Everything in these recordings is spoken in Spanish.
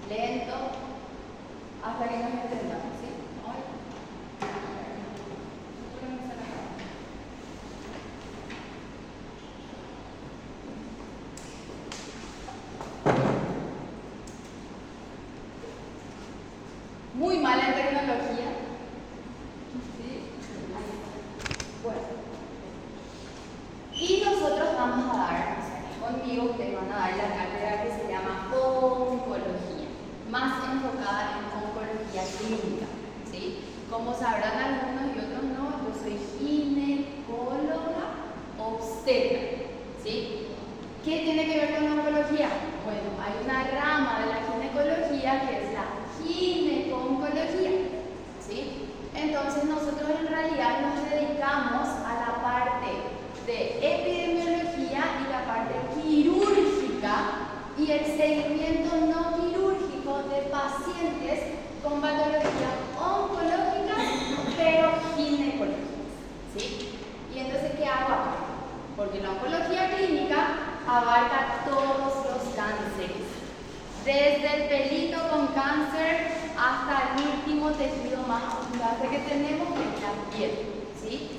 lento, hasta que nos entendamos, ¿sí? Muy mala en tecnología. ¿Sí? Bueno. Y nosotros vamos a dar, conmigo ustedes van a dar la cátedra que se llama oncología, más enfocada en oncología clínica, ¿sí? Como sabrán algunos y otros no, yo soy ginecóloga obstetra, ¿sí? ¿Qué tiene que ver con la oncología? Bueno, hay una rama de la ginecología que es la gineco-oncología, ¿sí? Entonces nosotros en realidad nos dedicamos a la parte de epidemiología y la parte quirúrgica y el seguimiento no quirúrgico de pacientes con patologías oncológicas pero ginecológicas, ¿sí? Y entonces, ¿qué hago acá? Porque la oncología clínica abarca todos los cánceres, desde el pelito con cáncer hasta el último tejido más abundante que tenemos, que es la piel, ¿sí?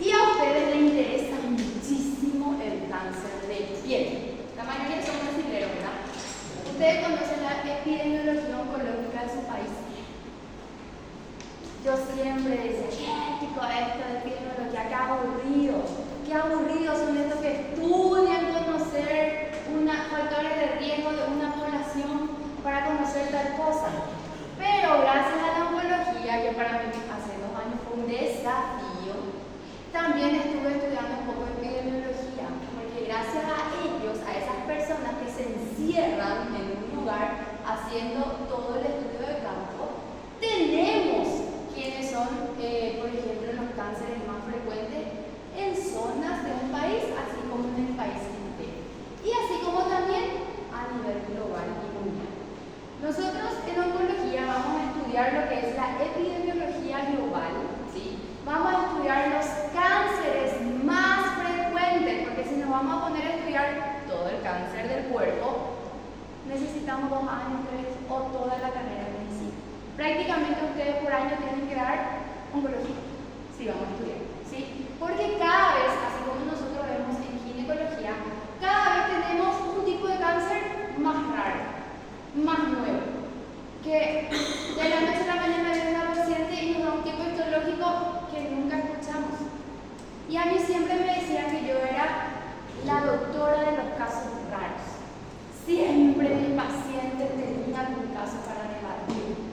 Y a ustedes les interesa muchísimo el cáncer de piel. La mayoría son brasileños, ¿verdad? Ustedes conocen la epidemiología oncológica de su país. Yo siempre decía, qué chico esto de epidemiología, qué aburridos son estos que estudian conocer factores de riesgo de una población para conocer tal cosa. Pero gracias a la oncología, que para mí hace 2 años fue un desafío, también estuve estudiando un poco de epidemiología, porque gracias a ellos, a esas personas que se encierran en un lugar haciendo todo el estudio de campo, tenemos quiénes son, por ejemplo, los cánceres más frecuentes en zonas de un país, así como en el país entero. Y así como también a nivel global y mundial. Nosotros en oncología vamos a estudiar lo que es la epidemiología global, ¿sí? Vamos a estudiar los cánceres más frecuentes, porque si nos vamos a poner a estudiar todo el cáncer del cuerpo, necesitamos 2 años, 3 o toda la carrera de medicina. Prácticamente ustedes por año tienen que dar oncología, si vamos a estudiar, ¿sí? Porque cada vez, así como nosotros vemos en ginecología, cada vez tenemos un tipo de cáncer más raro, más nuevo, que de la noche a la mañana viene una paciente y nos da un tipo histológico que nunca escuchamos. Y a mí siempre me decían que yo era la doctora de los casos raros. Siempre mis pacientes tenían algún caso para debatir.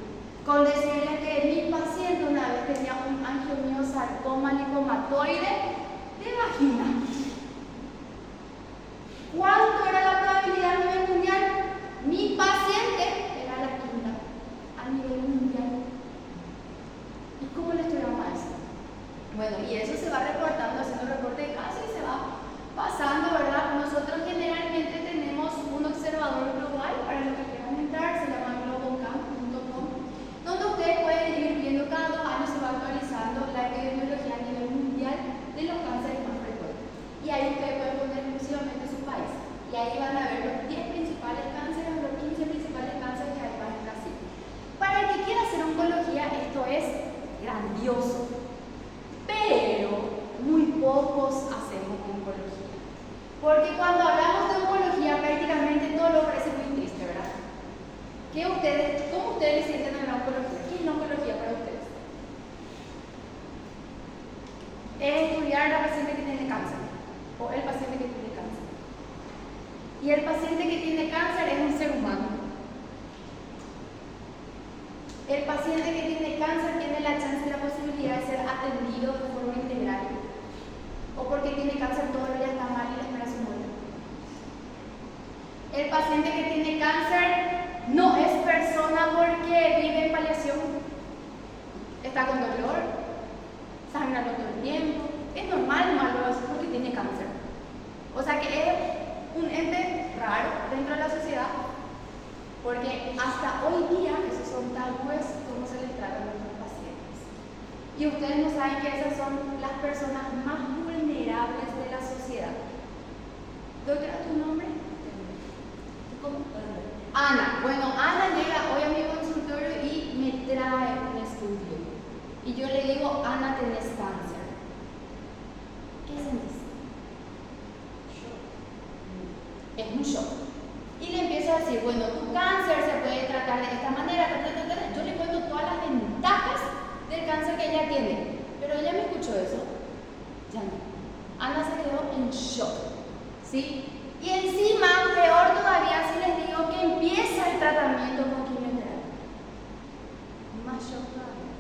Con decirles que mi paciente una vez tenía un angiomiosarcoma linfomatoide de vagina. ¿Cuánto era la probabilidad a nivel mundial? Mi paciente era la quinta a nivel mundial. ¿Y cómo le estudiamos a eso? Bueno, y eso se va reportando, haciendo reporte de casos y se va pasando, ¿verdad? Nosotros generalmente tenemos un observador global para los que quieran entrar, se llama globocamp.com, donde ustedes pueden ir viendo cada 2 años se va actualizando la epidemiología a nivel mundial de los cánceres más frecuentes. Y ahí ustedes pueden poner exclusivamente su país. Y ahí van a ver los 10 principales cánceres, los 15 principales cánceres que hay en Brasil. Para el que quiera hacer oncología, esto es grandioso. Pero muy pocos hacemos oncología. Porque cuando hablamos de oncología, prácticamente todo lo parece muy triste, ¿verdad? ¿Cómo ustedes sienten a la oncología? ¿Qué es la oncología para ustedes? Es estudiar a la paciente que tiene cáncer o el paciente que tiene cáncer. Y el paciente que tiene cáncer es un ser humano. El paciente que tiene cáncer tiene la chance y la posibilidad de ser atendido de forma integral. O porque tiene cáncer todavía está mal y la espera su muerte. El paciente que tiene cáncer no es persona porque vive en paliación. Está con dolor, sangrando todo el tiempo. Es normal, malo, es porque tiene cáncer. O sea que es un ente raro dentro de la sociedad. Porque hasta hoy día esos son tabúes cómo se les trata a nuestros pacientes. Y ustedes no saben que esas son las personas más vulnerables de la sociedad. Doctora, ¿tu nombre? ¿Cómo? Ana. Bueno, Ana llega digo, Ana, tenés cáncer, ¿qué sentís? Es un shock. Y le empiezo a decir, bueno, tu cáncer se puede tratar de esta manera, yo le cuento todas las ventajas del cáncer que ella tiene. Pero ella me escuchó eso, ya no. Ana se quedó en shock, ¿sí? Y encima, peor todavía, si les digo que empieza el tratamiento con quimioterapia. Más shock todavía,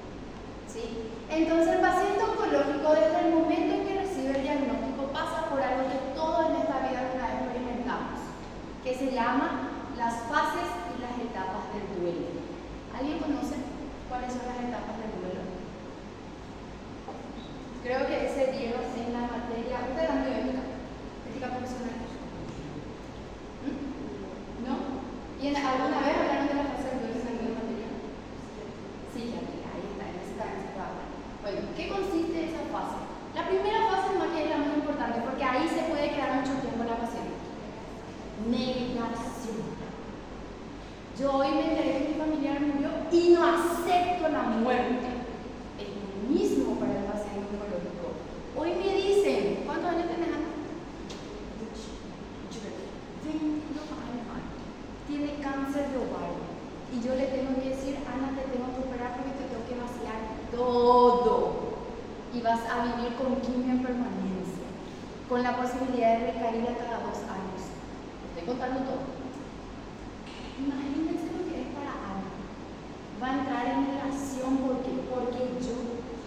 ¿sí? Entonces el paciente oncológico, desde el momento en que recibe el diagnóstico, pasa por algo que todos en esta vida alguna vez experimentamos, que se llama las fases y las etapas del duelo. ¿Alguien conoce cuáles son las etapas del duelo? Creo que ese dieron en la materia, ¿ustedes dan bioética? ¿Ética profesional? ¿No? ¿Y alguna vez hablaron de la fase del duelo en alguna materia? Sí, ya, ahí está, en ese también se puede hablar. Bueno, ¿qué consiste esa fase? La primera fase es más que es la más importante, porque ahí se puede quedar mucho tiempo la paciente. Negación. Yo hoy me enteré que mi familiar murió y no acepto la muerte. Es lo mismo para el paciente oncológico. Hoy me dicen, ¿cuántos años tenés, Ana? 22 años. Tiene cáncer de ovario. Y yo le tengo que decir, Ana, te tengo que operar porque te tengo que vaciar todo. Y vas a vivir con quimio en permanencia, con la posibilidad de recaer a cada 2 años. Estoy contando todo. Imagínense lo que es para Ana. Va a entrar en relación porque yo,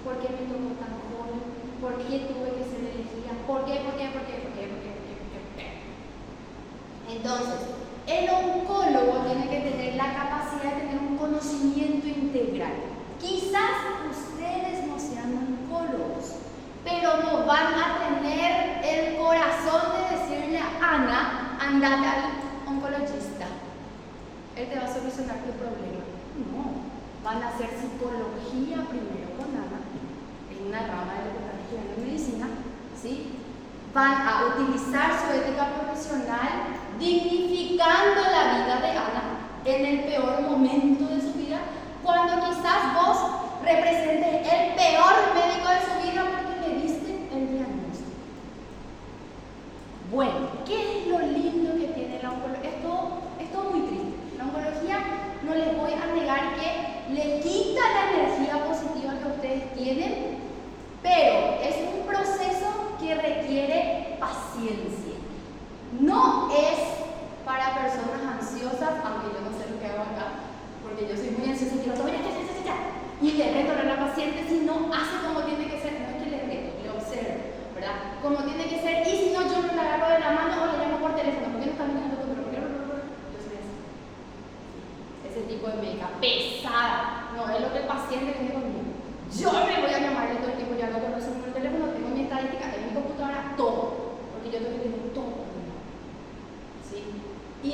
porque me tocó tan joven, porque tuve que ser elegida, ¿por qué? Entonces, el oncólogo tiene que tener la capacidad de tener un conocimiento integral. Quizás ustedes no sean oncólogos, pero no van a tener el corazón de decirle a Ana, andate al oncologista. Él te va a solucionar tu problema. No, van a hacer psicología primero con Ana, en una rama de lo que están estudiando en medicina, ¿sí? Van a utilizar su ética profesional, dignificando la vida de Ana en el peor momento de su vida, cuando quizás vos representes el peor médico de su vida porque le diste el diagnóstico. Bueno, ¿qué es lo lindo que tiene la oncología? Es todo muy triste. La oncología, no les voy a negar que le quita la energía positiva que ustedes tienen, pero es un proceso que requiere paciencia. No es para personas ansiosas, aunque yo no sé lo que hago acá, porque yo soy muy ansiosa y quiero todo, y le reto a la paciente si no hace como tiene que ser, no es que le reto, le observo, ¿verdad? Como tiene que ser, y si no, yo no la agarro de la mano o le llamo por teléfono, porque no está mirando tu teléfono, yo soy así. Ese tipo de médica pesada, no es lo que el paciente tiene conmigo. Yo me voy a llamarle todo el tiempo, ya no conozco el teléfono, tengo mi estadística en mi computadora, todo, porque yo tengo que tener todo. ¿Sí? Y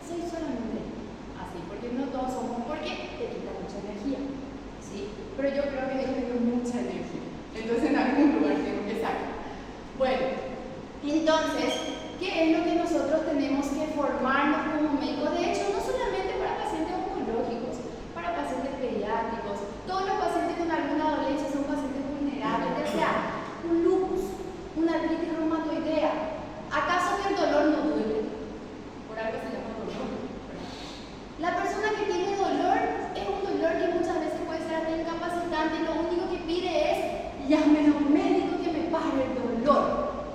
soy solamente así, porque no todos somos, porque te quita mucha energía, ¿sí? Pero yo creo que yo tengo mucha energía, entonces en algún lugar tengo que sacar. Bueno, entonces, ¿qué es lo que nosotros tenemos que formarnos como médicos? De hecho, no solamente para pacientes oncológicos, para pacientes pediátricos, todos los pacientes con alguna dolencia son pacientes vulnerables, ya sea un lupus, una artritis reumatoidea. ¿Acaso que el dolor no duele? Por algo se llama dolor. La persona que tiene dolor es un dolor que muchas veces puede ser hasta incapacitante y lo único que pide es llamen a un médico que me pare el dolor.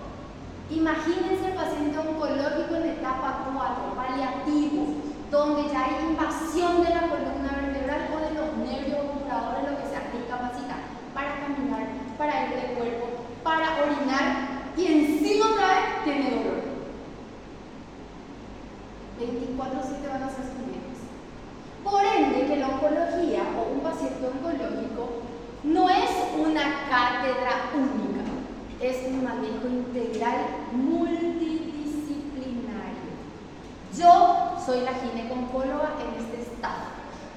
Imagínense el paciente oncológico en etapa 4, paliativo, donde ya hay invasión de la columna vertebral o de los nervios obturadores, lo que sea, que incapacita para caminar, para ir de cuerpo, para orinar y encima otra vez tiene dolor. 24/7 van a ser sus médicos. Por ende, que la oncología o un paciente oncológico no es una cátedra única, es un manejo integral multidisciplinario. Yo soy la gineco-oncóloga en este estado,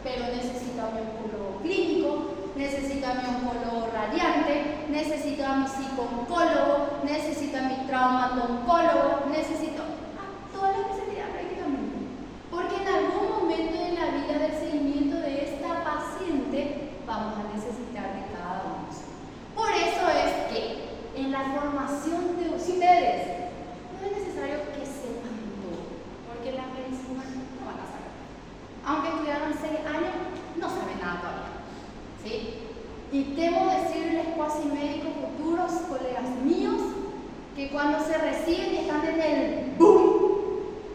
pero necesito a mi oncólogo clínico, necesito a mi oncólogo radiante, necesito a mi psico-oncólogo, necesito a mi traumato-oncólogo, necesito a toda la especialidad prácticamente. Porque en algún momento de la vida del seguimiento de esta paciente vamos a necesitar de cada uno. reciben y están en el boom.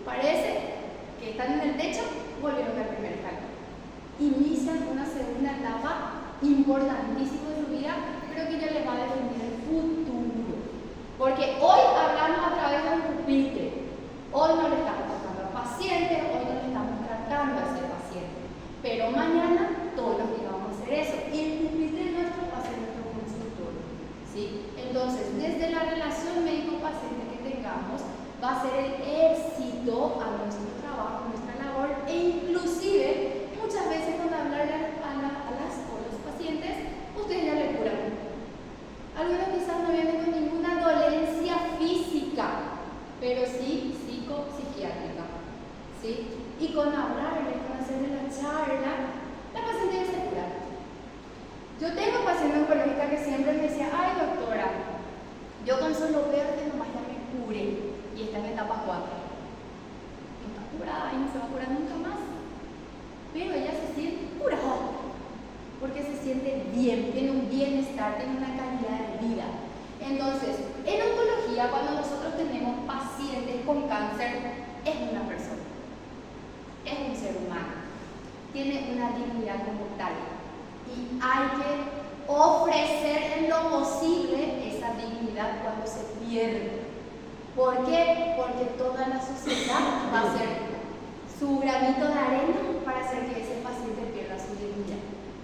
Parece que están en el techo, volvieron al primer escalón. Inician una segunda etapa importantísima de su vida, pero que ya les va a definir el futuro. Porque hoy hablamos a través de un pupitre. Hoy no le estamos tratando al paciente, hoy no le estamos tratando a ese paciente. Pero mañana, todos los días vamos a hacer eso. Y el pupitre nuestro va a ser nuestro consultorio, ¿sí? Entonces, desde la relación médico-paciente que tengamos, va a ser el éxito a nuestro trabajo, a nuestra labor, e inclusive, muchas veces cuando hablarle a los pacientes, ustedes ya le curan. Algunos quizás no vienen con ninguna dolencia física, pero sí psiquiátrica, ¿sí? Y con hablarles, con hacerle la charla, la paciente ya se cura. Yo tengo pacientes oncológicas que siempre me decían, ay doctora, yo con solo verte nomás ya me curé, y está en etapa 4. No está curada y no se va a curar nunca más, pero ella se siente curada, porque se siente bien, tiene un bienestar, tiene una calidad de vida. Entonces, en oncología, cuando nosotros tenemos pacientes con cáncer, es una persona, es un ser humano, tiene una dignidad como tal, y hay que ofrecer en lo posible esa dignidad cuando se pierde. ¿Por qué? Porque toda la sociedad va a hacer su granito de arena para hacer que ese paciente pierda su dignidad.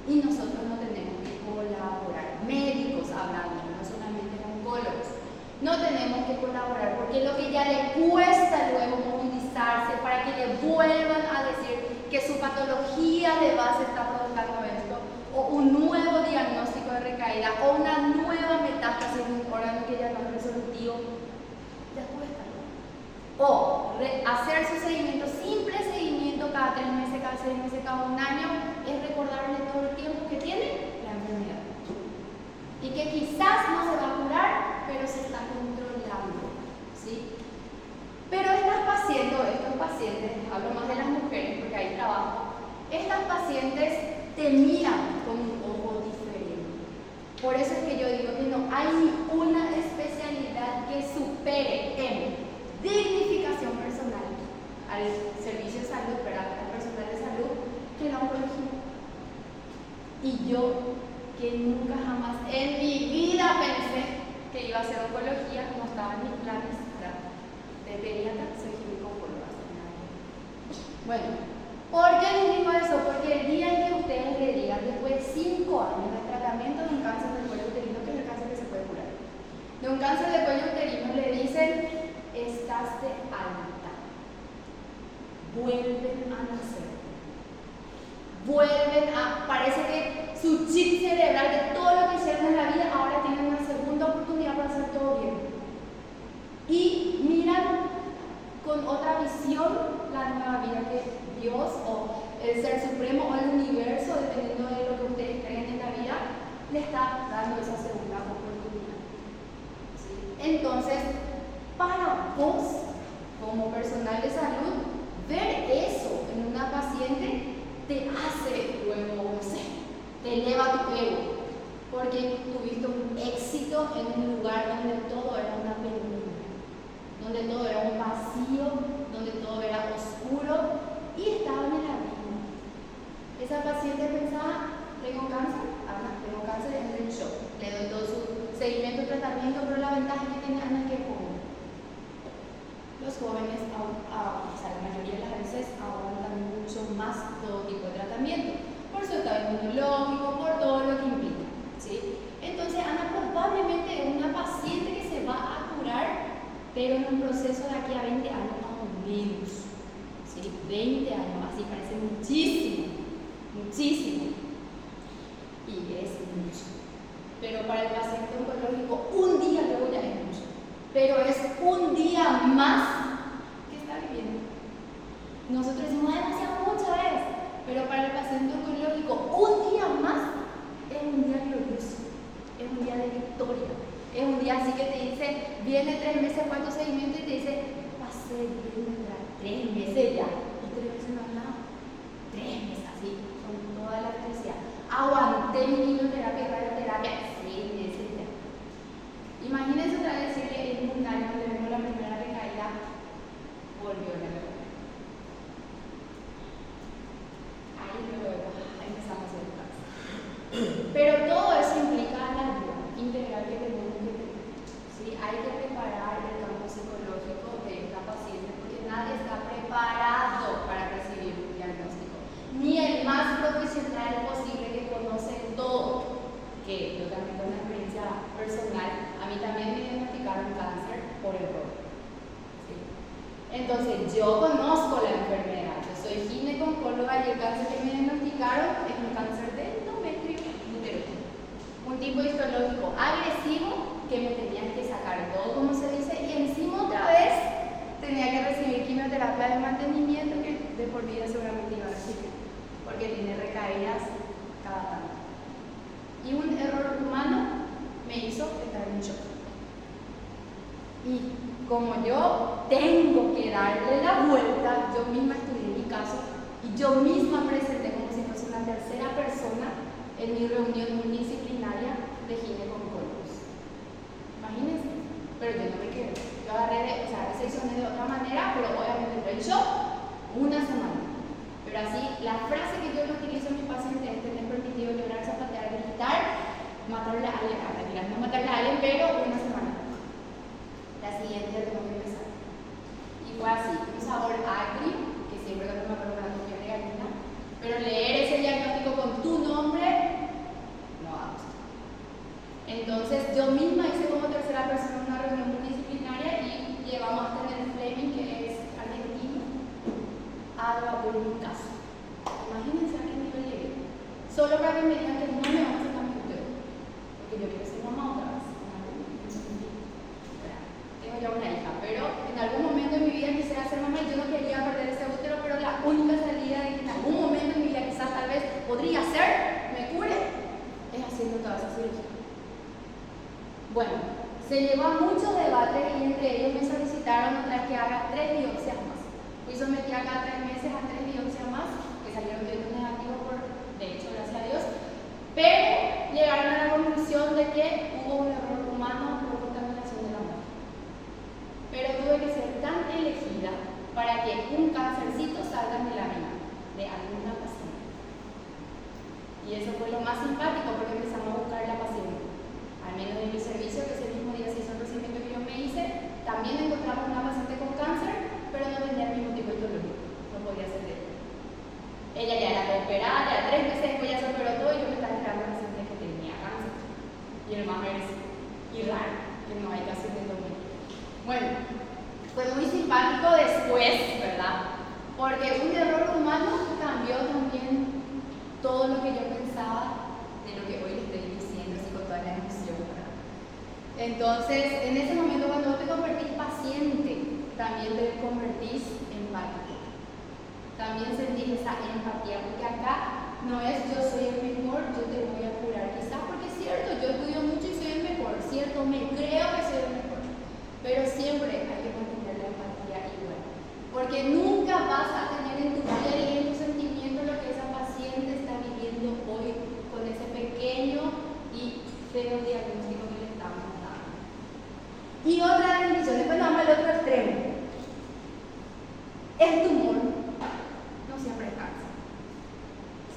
Y nosotros no tenemos que colaborar, médicos hablando, no solamente oncólogos. No tenemos que colaborar porque lo que ya le cuesta luego movilizarse para que le vuelvan a decir que su patología de base está provocando esto, o un nuevo diagnóstico de recaída, o una nueva metástasis en un órgano que ya no es resolutivo, ya cuesta. O hacer su seguimiento, simple seguimiento cada 3 meses, cada 6 meses, cada 1 año, es recordarle todo el tiempo que tiene la enfermedad. Y que quizás no se va a curar, pero se está controlando, ¿sí? Pero estos pacientes, hablo más de las mujeres porque ahí trabajo, estas pacientes te miran con un ojo diferente. Por eso es que yo digo que no hay ninguna especialidad que supere en dignificación personal al servicio de salud, al personal de salud, que la oncología. Y yo, que nunca jamás en mi vida pensé que iba a hacer oncología, no estaba en mis planes, de pediatra, soy ginecóloga. Bueno, ¿por qué les digo eso? Porque el día en que ustedes le digan, después de 5 años de tratamiento de un cáncer del cuello uterino, que es el cáncer que se puede curar, de un cáncer de cuello uterino le dicen, estás de alta, vuelven a nacer, parece que su chip cerebral de todo lo que hicieron en la vida, ahora tienen una segunda oportunidad para hacer todo bien. Y miran con otra visión la nueva vida que Dios o el Ser Supremo o el universo, dependiendo de lo que ustedes creen en la vida, le está dando esa segunda oportunidad. ¿Sí? Entonces, para vos, como personal de salud, ver eso en una paciente te hace luego, no sé, te eleva tu ego, porque tuviste un éxito en un lugar donde todo era una penumbra, donde todo era un vacío, donde todo era oscuro y estaban en el abismo. Esa paciente pensaba, tengo cáncer, tengo cáncer en el shock, le doy todo su seguimiento, tratamiento, pero la ventaja que tiene Ana es que es joven. Los jóvenes, la mayoría de las veces, aguantan mucho más todo tipo de tratamiento, por su estado inmunológico, por todo lo que implica, ¿sí? Entonces, Ana probablemente es una paciente que se va a curar, pero en un proceso de aquí a 20 años más o menos, ¿sí? 20 años, así parece muchísimo, muchísimo, y es mucho. Pero para el paciente oncológico, un día luego ya es mucho. Pero es un día más que está viviendo. Nosotros decimos demasiado mucho pero para el paciente oncológico un día más es un día glorioso, es un día de victoria, es un día así que te dice, viene 3 meses, ¿cuánto seguimiento? Y te dice, pasé bien 3 meses ya, y 3 meses no es nada, 3 meses así, con toda la felicidad. Aguanté mi quimioterapia y radioterapia 6 meses ya. Imagínense otra vez decirle en un año, le vemos la primera yo conozco la enfermedad. Yo soy ginecóloga y el cáncer que me diagnosticaron es un cáncer de endometrio uterino. Un tipo histológico agresivo que me tenían que sacar todo, como se dice, y encima otra vez tenía que recibir quimioterapia de mantenimiento que de por vida seguramente iba a recibir, porque tiene recaídas cada tanto. Y un error humano me hizo estar en shock. Y como yo tengo que darle la vuelta, yo misma estudié mi caso y yo misma presenté como si fuese una tercera persona en mi reunión multidisciplinaria de ginecólogos. Imagínense, pero yo no me quedé. Yo agarré, recepcioné de otra manera, pero obviamente entré en shock una semana. Pero así, la frase que yo le utilizo a mis pacientes es tener permitido llorar, zapatear, gritar, matarle a alguien, no matarle a alguien, pero una semana. La siguiente ya tengo que empezar. Y fue así, un sabor agrio, que siempre cuando me acuerdo con la comida de gallina, pero leer ese diagnóstico con tu nombre, no vamos. Entonces yo misma hice como tercera persona una reunión multidisciplinaria y llevamos a tener Fleming, que es argentino, a debatir un caso. Imagínense a qué nivel llegué. Solo para que me digan que no me van a sacar mi útero, porque yo quiero ser mamá otra vez. Tengo ya una hija, pero en algún momento de mi vida quisiera ser mamá y yo no quería perder ese útero, pero la única salida de que en algún momento de mi vida quizás tal vez podría ser, me cure, es haciendo toda esa cirugía. Bueno, se llevó a muchos debates y entre ellos me solicitaron otra vez que haga 3 biopsias más. Fui sometida cada 3 meses a 3 biopsias más, que salieron todos negativos de hecho, gracias a Dios, pero llegaron a la conclusión de que hubo un error humano por contaminación de la mujer. Pero tuve que ser tan elegida para que un cancercito salga en la vida de alguna paciente. Y eso fue lo más simpático porque empezamos a buscar la paciente. Al menos en mi servicio, que ese mismo día se hizo el procedimiento que yo me hice, también encontramos una paciente con cáncer, pero no tenía el mismo tipo histológico, no podía ser de ella. Ella ya era operada, ya 3 meses después ya se operó todo y yo me estaba enterando de la paciente que tenía cáncer. Y el más es raro, que no hay que hacer de todo. Bueno, fue muy simpático después, ¿verdad? Porque un error humano cambió también todo lo que yo pensaba de lo que hoy le estoy diciendo, así con toda la emoción, ¿verdad? Entonces, en ese momento cuando te convertís paciente, también te convertís empático. También sentís esa empatía, porque acá no es yo soy el mejor, yo te voy a curar. Quizás porque es cierto, yo estudio mucho y soy el mejor, ¿cierto? Me creo que soy el mejor. Pero siempre hay que mantener la empatía igual. Porque nunca vas a tener en tu piel y en tu sentimiento lo que esa paciente está viviendo hoy con ese pequeño y feo diagnóstico que le estamos dando. Y otra definición, después vamos al otro extremo. El tumor no siempre es cáncer.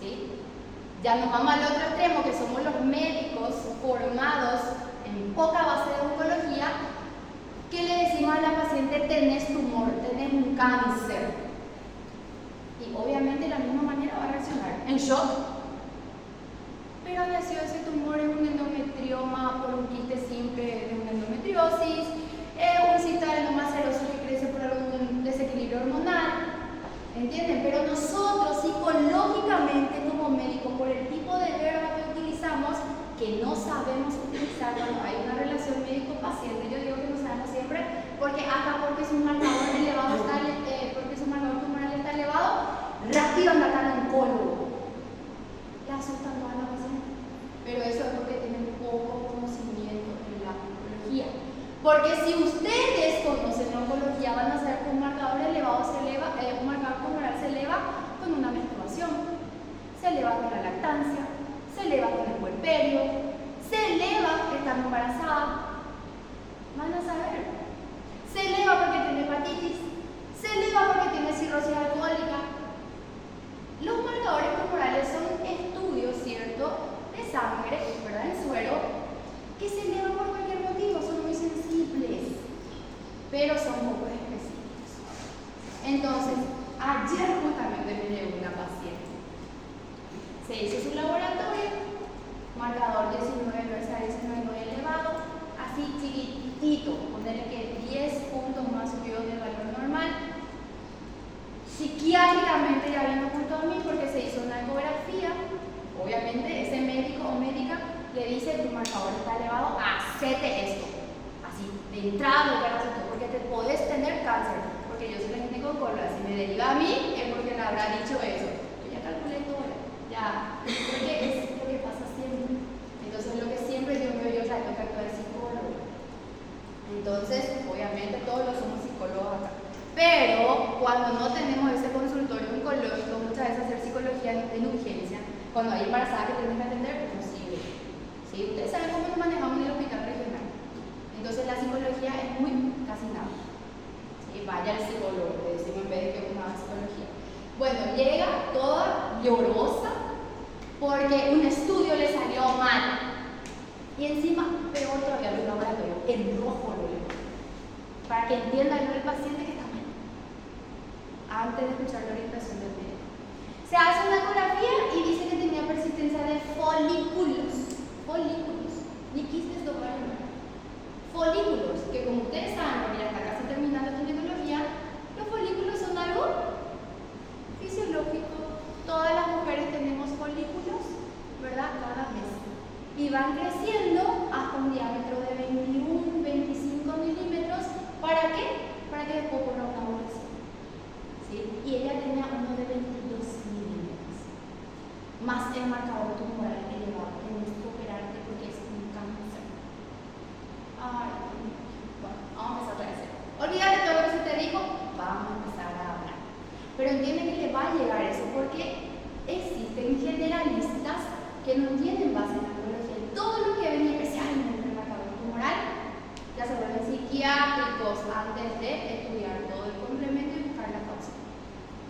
¿Sí? Ya nos vamos al otro extremo, que somos los médicos formados en poca base de oncología, que le decimos a la paciente: tenés tumor, tenés un cáncer. Y obviamente de la misma manera va a reaccionar, en shock. Pero había sido ese tumor en un endometrioma por un quiste simple de una endometriosis, un citoadenoma seroso que crece por algún desequilibrio hormonal. ¿Entienden? Pero nosotros psicológicamente como médicos, por el tipo de verbo que utilizamos, que no sabemos utilizar cuando hay una relación médico-paciente, yo digo que no sabemos siempre, porque porque su marcador elevado está, porque su marcador tumoral está elevado, rápido anda al oncólogo. Le asustan toda la paciente. Pero eso es porque tienen poco conocimiento en la oncología. Porque si ustedes conocen la oncología, van a saber que un marcador elevado se eleva, un marcador tumoral se eleva con una menstruación, se eleva con la lactancia, se eleva con el puerperio, se eleva estando embarazada. Van a saber. Se eleva porque tiene hepatitis, se eleva porque tiene cirrosis alcohólica. Los marcadores tumorales son estudios, ¿cierto?, de sangre, ¿verdad?, en suero, que se elevan por cualquier motivo, son muy sensibles, pero son poco específicos. Entonces, ayer justamente me llegó una paciente. Se hizo su laboratorio, marcador 19 versus 19 elevado, así chiquitito, ponerle que 10 puntos más subió del valor normal. ha dicho eso. Yo ya calculé todo, ya, porque es lo que pasa siempre. Entonces, lo que siempre yo veo, yo trato que actuar psicólogo. Entonces, obviamente todos lo somos psicólogos acá. Pero cuando no tenemos ese consultorio oncológico, muchas veces hacer psicología en urgencia, cuando hay embarazada que tienen que atender, pues no sirve. ¿Sí? Ustedes saben cómo nos manejamos en el hospital regional. Entonces la psicología es muy casi nada. ¿Sí? Vaya al psicólogo, le decimos en vez de que una psicología. Bueno, llega toda llorosa porque un estudio le salió mal. Y encima, peor todavía, los laboratorios, en rojo lo veo. Para que entienda el paciente que está mal. Antes de escuchar la orientación del médico. Se hace una ecografía y dice que tenía persistencia de folículos. Folículos. Ni quistes ovarios. Folículos, que como ustedes saben, porque ya está casi terminando la ginecología, los folículos son algo fisiológico. Todas las mujeres tenemos folículos, ¿verdad? Cada mes. Y van creciendo hasta un diámetro de 21, 25 milímetros. ¿Para qué? Para que después ocurra una ovulación. ¿Sí? Y ella tenía uno de 22 milímetros. Más el marcador tumoral elevado. Tenés que operarte porque es un cáncer. Ay, bueno, vamos a empezar otra vez. Olvídate todo lo que se te dijo, vamos a empezar a hablar. Pero entiende que le va a llegar eso porque existen generalistas que no tienen base en la biología. Todo lo que ven especialmente en el marcador tumoral ya se vuelven psiquiátricos antes de estudiar todo el complemento y buscar la causa.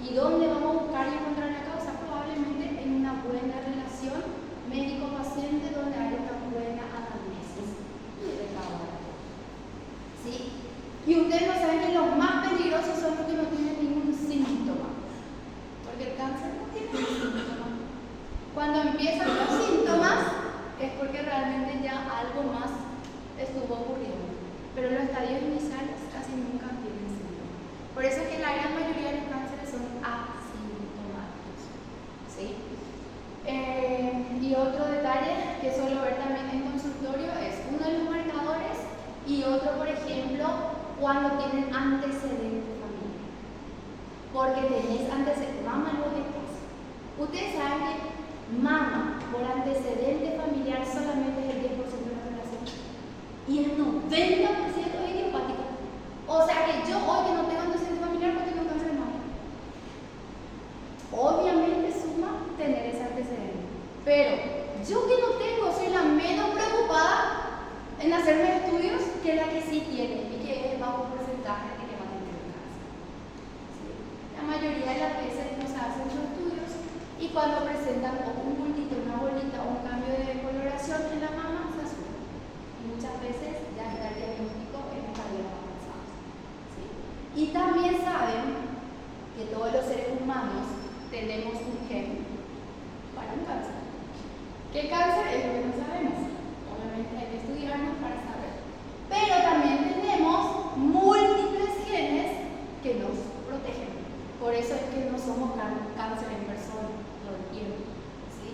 ¿Y dónde vamos a buscar y encontrar la causa? Probablemente en una buena relación médico-paciente donde haya una buena anamnesis y recaudar. ¿Sí? Y ustedes no saben que los más peligrosos son los que no tienen ningún síntoma. Porque el cáncer no tiene ningún síntoma. Cuando empiezan los síntomas es porque realmente ya algo más estuvo ocurriendo. Pero los estadios iniciales casi nunca tienen síntomas. Por eso es que la gran mayoría de los cánceres son asintomáticos. ¿Sí? Y otro detalle que suelo ver también en consultorio es uno de los marcadores y otro, por ejemplo, cuando tienen antecedentes familiares. Porque tenés antecedentes, mamá lo que pasa. Ustedes saben que mama por antecedente familiar solamente es el 10% de la población y el 90% es idiopático. O sea que yo hoy que no tengo antecedente familiar no tengo cáncer de mama. Obviamente suma tener ese antecedente, pero yo que no tengo soy la menos preocupada en hacerme estudios que la que sí tiene y que es el bajo porcentaje de que va a tener cáncer. ¿Sí? La mayoría de las veces no se hacen los estudios y cuando presentan un bultito, una bolita o un cambio de coloración en la mama, se asusta. Y muchas veces ya está el diagnóstico en estadios avanzados. ¿Sí? Y también saben que todos los seres humanos tenemos un gen para un cáncer. ¿Qué cáncer es lo que no sabemos? Obviamente hay que estudiarnos para saber. Pero también tenemos múltiples genes que nos protegen. Por eso es que no somos cáncer en persona. ¿Sí?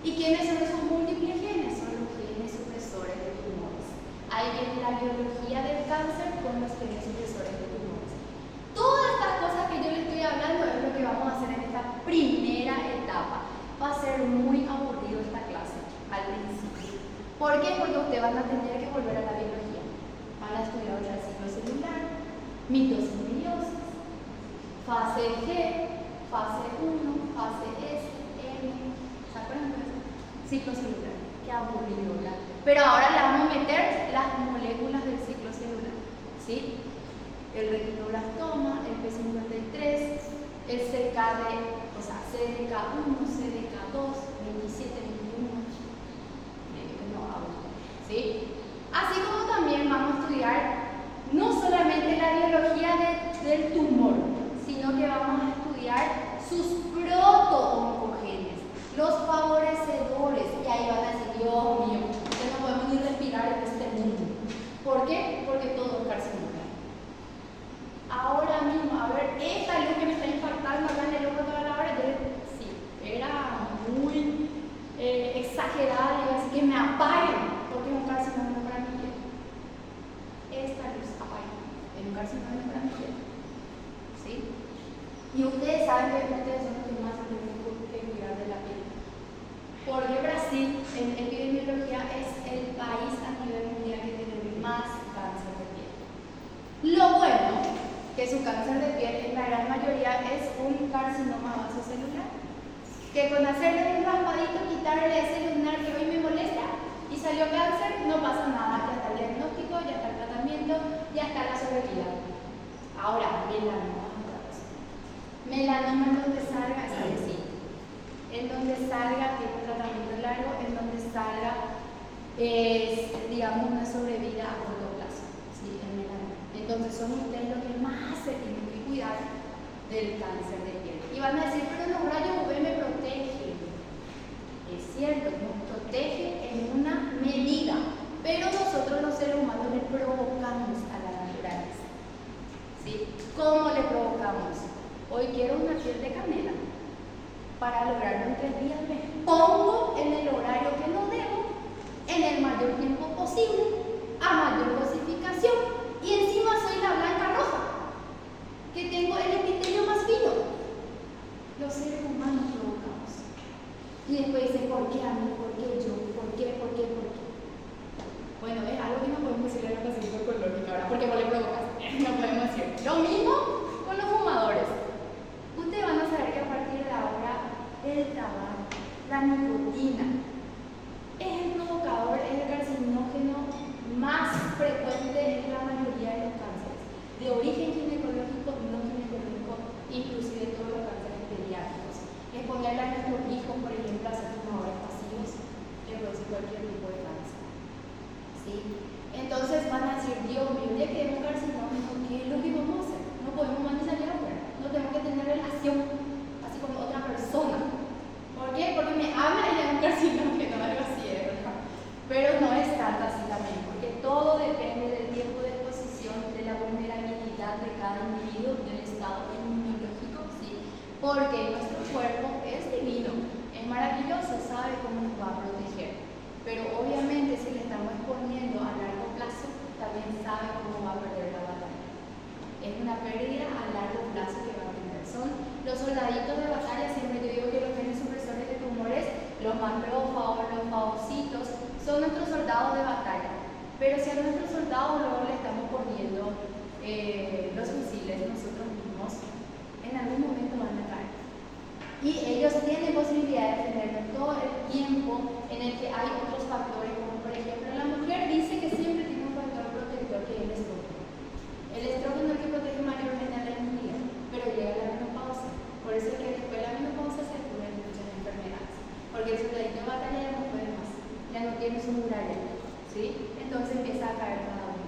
¿Y quiénes son esos múltiples genes? Son los genes supresores de tumores. Ahí viene la biología del cáncer con los genes supresores de tumores. Todas estas cosas que yo les estoy hablando es lo que vamos a hacer en esta primera etapa. Va a ser muy aburrido esta clase al principio. ¿Por qué? Porque ustedes van a tener que volver a la biología. Van a estudiar otra vez ciclo celular, mitosis y meiosis, fase G, fase 1, fase S, ¿se acuerdan de eso? Ciclo celular, qué aburrido, ¿verdad? Pero ahora le vamos a meter las moléculas del ciclo celular, ¿sí? El retinoblastoma, el P53, el CDK1, CDK2, 27, 21, ¿sí? Así como también vamos a estudiar no solamente la biología del tumor, sino que vamos a estudiar sus proto-oncogenes, los favorecedores, y ahí van a decir, Dios mío, ya no podemos ni respirar en este mundo. ¿Por qué? Porque todo es carcinoma. Ahora mismo, a ver, esta luz que me está impactando acá en el ojo toda la Que con hacerle un raspadito, quitarle ese lunar que hoy me molesta y salió cáncer, no pasa nada. Ya está el diagnóstico, ya está el tratamiento, ya está la sobrevida. Ahora, melanoma. Melanoma en donde salga es decir, en donde salga tiene un tratamiento largo, en donde salga es, digamos, una sobrevida a corto plazo. ¿Sí? El melanoma. Entonces son ustedes los que más se tienen que cuidar del cáncer de piel. Y van a decir, pero los rayos UV me protegen. Es cierto, nos protege en una medida, pero nosotros los seres humanos le provocamos a la naturaleza. ¿Sí? ¿Cómo le provocamos? Hoy quiero una piel de canela. Para lograrlo en 3 días me pongo en el horario que no debo, en el mayor tiempo posible, a mayor dosificación, y encima soy la blanca roja, que tengo el epitelio más fino. Los seres humanos provocamos. Y después dicen, ¿por qué a mí? ¿Por qué yo? ¿Por qué? ¿Por qué? ¿Por qué? Bueno, es algo que no podemos decir en la paciente oncológica ahora, porque vos le provocas. No podemos decir. Lo mismo con los fumadores. Ustedes van a saber que a partir de ahora el tabaco, la nicotina, es el provocador, es el carcinógeno más frecuente en la mayoría de los cánceres. De origen ginecológico, no ginecológico, inclusive todos los cánceres pediátricos. Exponerle a nuestros hijos, por ejemplo, a ser fumadores pasivos, les produce cualquier tipo de cáncer. ¿Sí? Entonces van a decir, Dios mío, ya que es un carcinógeno, ¿qué es lo que vamos a hacer? No podemos más ni salir afuera, no tenemos que tener relación así como otra persona. ¿Por qué? Porque me ama y es un carcinógeno, algo así, ¿verdad? Pero no es tanto así también, porque todo depende del tiempo de exposición, de la vulnerabilidad de cada individuo, del estado inmunológico, ¿sí? Porque nuestro cuerpo es divino, es maravilloso, sabe cómo nos va a proteger. Pero obviamente si le estamos exponiendo a largo plazo, también sabe cómo va a perder la batalla. Es una pérdida a largo plazo que va a tener. Son los soldaditos de batalla, siempre yo digo que los genes supresores de tumores, los macrófagos, los fagocitos, son nuestros soldados de batalla. Pero si a nuestros soldados luego le estamos poniendo los fusiles nosotros mismos, en algún momento van a caer. Y ellos tienen posibilidad de defendernos todo el tiempo en el que hay otros factores, como por ejemplo la mujer dice que siempre tiene un factor protector que es el estrógeno. El estrógeno es el que protege mayormente a la inmunidad, pero llega la menopausia. Por eso es que después de la menopausia se descubren muchas enfermedades, porque el soldadito de batalla ya no puede más, ya no tiene su muralla, ¿sí? Entonces empieza a caer cada uno.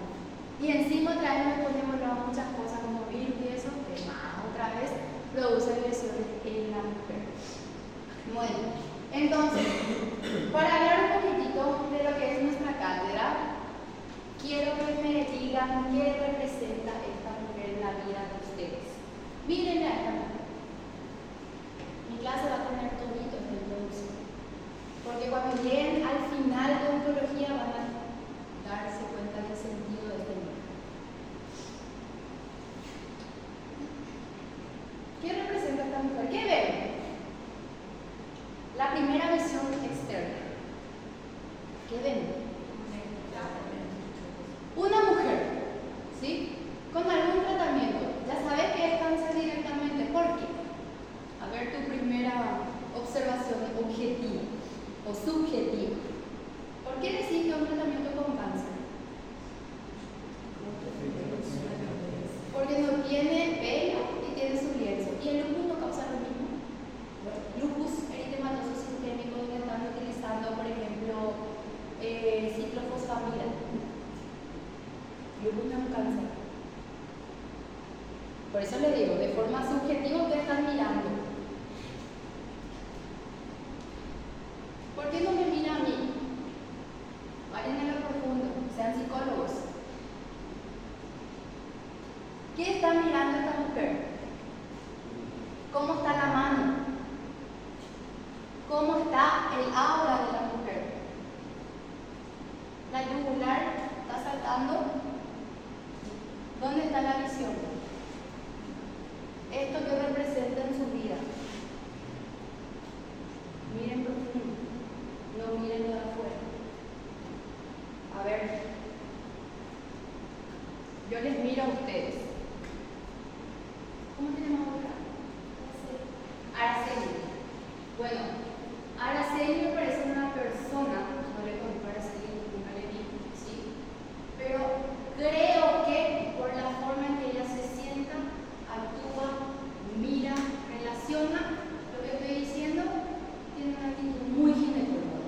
Y encima otra vez nos ponemos muchas cosas como virus y eso, que más otra vez produce lesiones en la mujer. Bueno, entonces, para hablar un poquitito de lo que es nuestra cátedra, quiero que me digan qué representa esta mujer en la vida de ustedes. Miren a esta mujer. Mi clase va a tener toditos de introducción, porque cuando lleguen al final de oncología van a darse cuenta del sentido de este libro. ¿Qué representa esta mujer? ¿Qué ven? La primera visión externa. ¿Qué ven? Una mujer, ¿sí? Con algún tratamiento. Ya sabes que es cáncer directamente. ¿Por qué? A ver tu primera observación objetiva o subjetiva. ¿Por qué decís que un tratamiento con cáncer? Porque no tiene velo y tiene su lienzo. ¿Y el lupus no causa lo mismo? Lupus eritematoso sistémico, donde están utilizando, por ejemplo, ciclofosfamida. Lupus no es un cáncer. Por eso le digo, de forma subjetiva ustedes están mirando. ¿Por qué no me mira a mí? Vayan a lo profundo, sean psicólogos. ¿Qué está mirando esta mujer? ¿Cómo está la mano? ¿Cómo está el aura de la mujer? ¿La yugular está saltando? ¿Dónde está la visión? Esto que representa en su vida. Miren profundo, no miren lo de afuera. A ver, yo les miro a ustedes. ¿Cómo te llamas ahora? Araceli. Bueno, Araceli me parece una persona, no le conozco a Araceli, nunca le vi, ¿sí? Pero creo que por la forma en que ella se sienta, actúa, mira, relaciona, lo que estoy diciendo, tiene una actitud muy ginecóloga.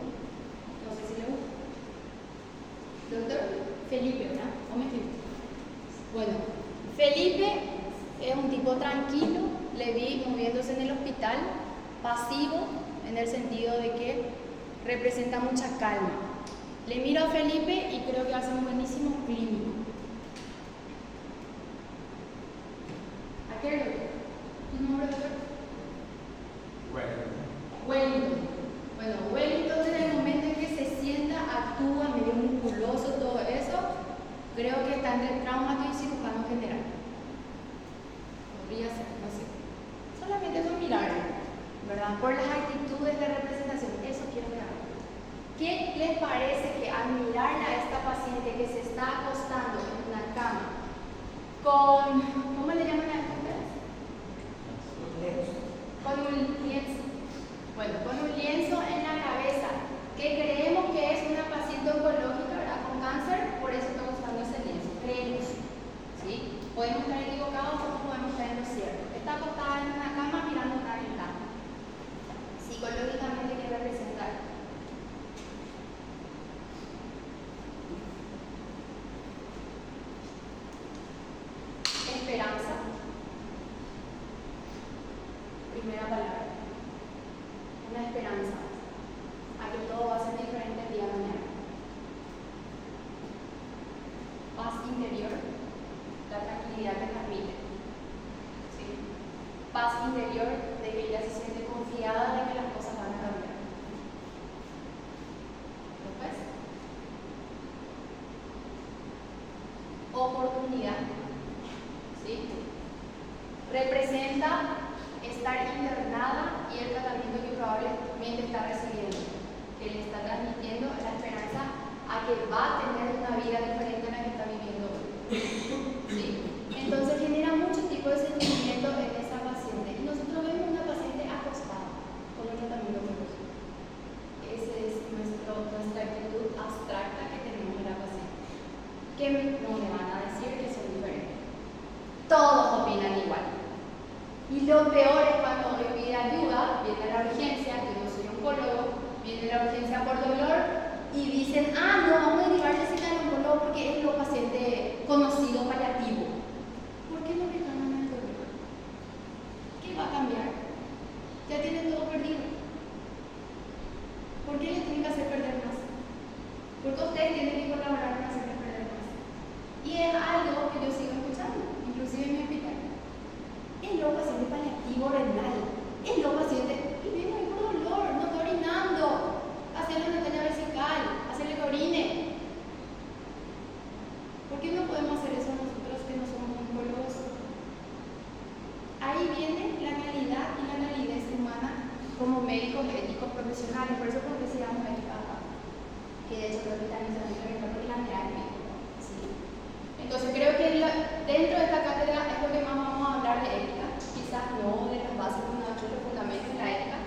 No sé si le gusta. Doctor Felipe, ¿verdad? ¿O me equivoco? Bueno, Felipe es un tipo tranquilo, le vi moviéndose en el hospital, pasivo, en el sentido de que representa mucha calma. Le miro a Felipe y creo que va a ser un buenísimo clínico. ¿A qué hora? ¿Tu nombre, doctor? Wellington. Bueno, Wellington en el momento en que se sienta, actúa, medio musculoso, todo eso, creo que está entre traumato y cirujano general. Podría ser, no sé. Solamente con mirarlo, ¿verdad? Por las actitudes de representación, eso quiero que hagan. ¿Qué les parece que al mirarla a esta paciente que se está acostando en una cama con, ¿cómo le llaman a ustedes? Con un lienzo. Bueno, con un lienzo en la cabeza, que creemos que es una paciente oncológica, ¿verdad? Con cáncer, por eso estamos usando ese lienzo. Creemos, ¿sí? Podemos estar equivocados o podemos estar en lo cierto. Está acostada en una cama mirando una ventana. Psicológicamente, ¿qué representa? Esperanza. Primera palabra. Una esperanza a que todo va a ser diferente el día de mañana. Paz interior, la tranquilidad que transmite. ¿Sí? Paz interior de que ella se siente confiada de que las cosas van a cambiar. ¿Lo ves? Oportunidad. ¿Sí? Representa estar internada y el tratamiento que probablemente está recibiendo, que le está transmitiendo la esperanza a que va a tener una vida diferente a la que está viviendo hoy. ¿Sí? Entonces genera mucho tipo de sentimiento en esa paciente. Y nosotros vemos una paciente acostada con un tratamiento oncológico. Esa es nuestra actitud abstracta que tenemos en la paciente. Que no le van a decir que son diferentes. Todos opinan igual. Y lo peor es cuando le pide ayuda, viene a la urgencia, yo no soy oncólogo, viene a la urgencia por dolor y dicen, no, vamos a derivarle al oncólogo porque es un paciente conocido paliativo. ¿Por qué no le ganan el dolor? ¿Qué va a cambiar? Ya tiene todo perdido. ¿Por qué le tienen que hacer perder más? Porque ustedes tienen que colaborar para hacerle perder más. Y es algo que yo sigo escuchando, inclusive en mi hospital. Es lo paciente paliativo renal, es lo paciente que viene ahí por dolor, no está orinando, hacerle una talla vesical, hacerle que orine. ¿Por qué no podemos hacer eso nosotros que no somos oncólogos? Ahí viene la calidad y la calidez humana como médicos éticos profesionales, por eso porque se llama ética acá, que de hecho creo que también se llama porque la médico. ¿Sí? Entonces creo que dentro de esta cátedra es lo que más vamos a hablar de ética, quizás no de las bases fundamentales, los fundamentos de la ética,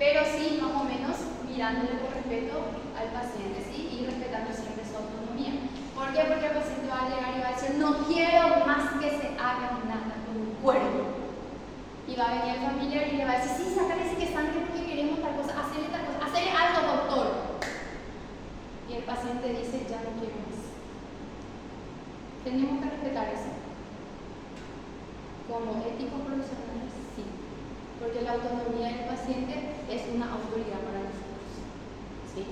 pero sí más o menos mirándole con respeto al paciente, ¿sí? Y respetando siempre su autonomía. ¿Por qué? Porque el paciente va a llegar y va a decir, no quiero más que se haga nada con un cuerpo. Y va a venir el familiar y le va a decir, sí, sácale ese que sangre porque queremos tal cosa, hacerle tal cosa, hacerle algo, doctor. Y el paciente dice, ya no quiero más. Tenemos que respetar eso. Como éticos profesionales, sí. Porque la autonomía del paciente es una autoridad para nosotros. ¿Sí?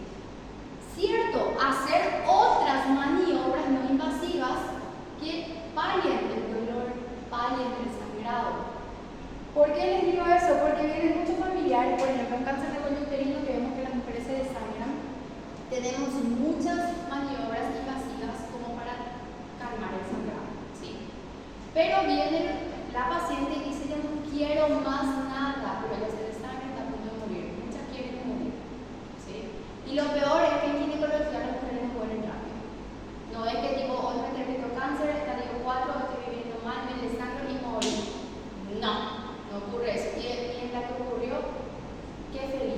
Cierto, hacer otras maniobras no invasivas que palien el dolor, palien el sangrado. ¿Por qué les digo eso? Porque vienen muchos familiares, por ejemplo, en cáncer de cuello uterino, que vemos que las mujeres se desangran. Tenemos muchas maniobras invasivas como para calmar el sangrado, ¿sí? Pero viene la paciente y dice, ya no quiero más nada, pero ella se desangra, está a punto de morir. Muchas quieren morir, ¿sí? Y lo peor es que en ginecología las mujeres no mueren rápido. No es que tipo, hoy me detectó cáncer, estadio 4, estoy viviendo mal, me desangro y morí. No ocurre eso. Y en la que ocurrió, qué feliz.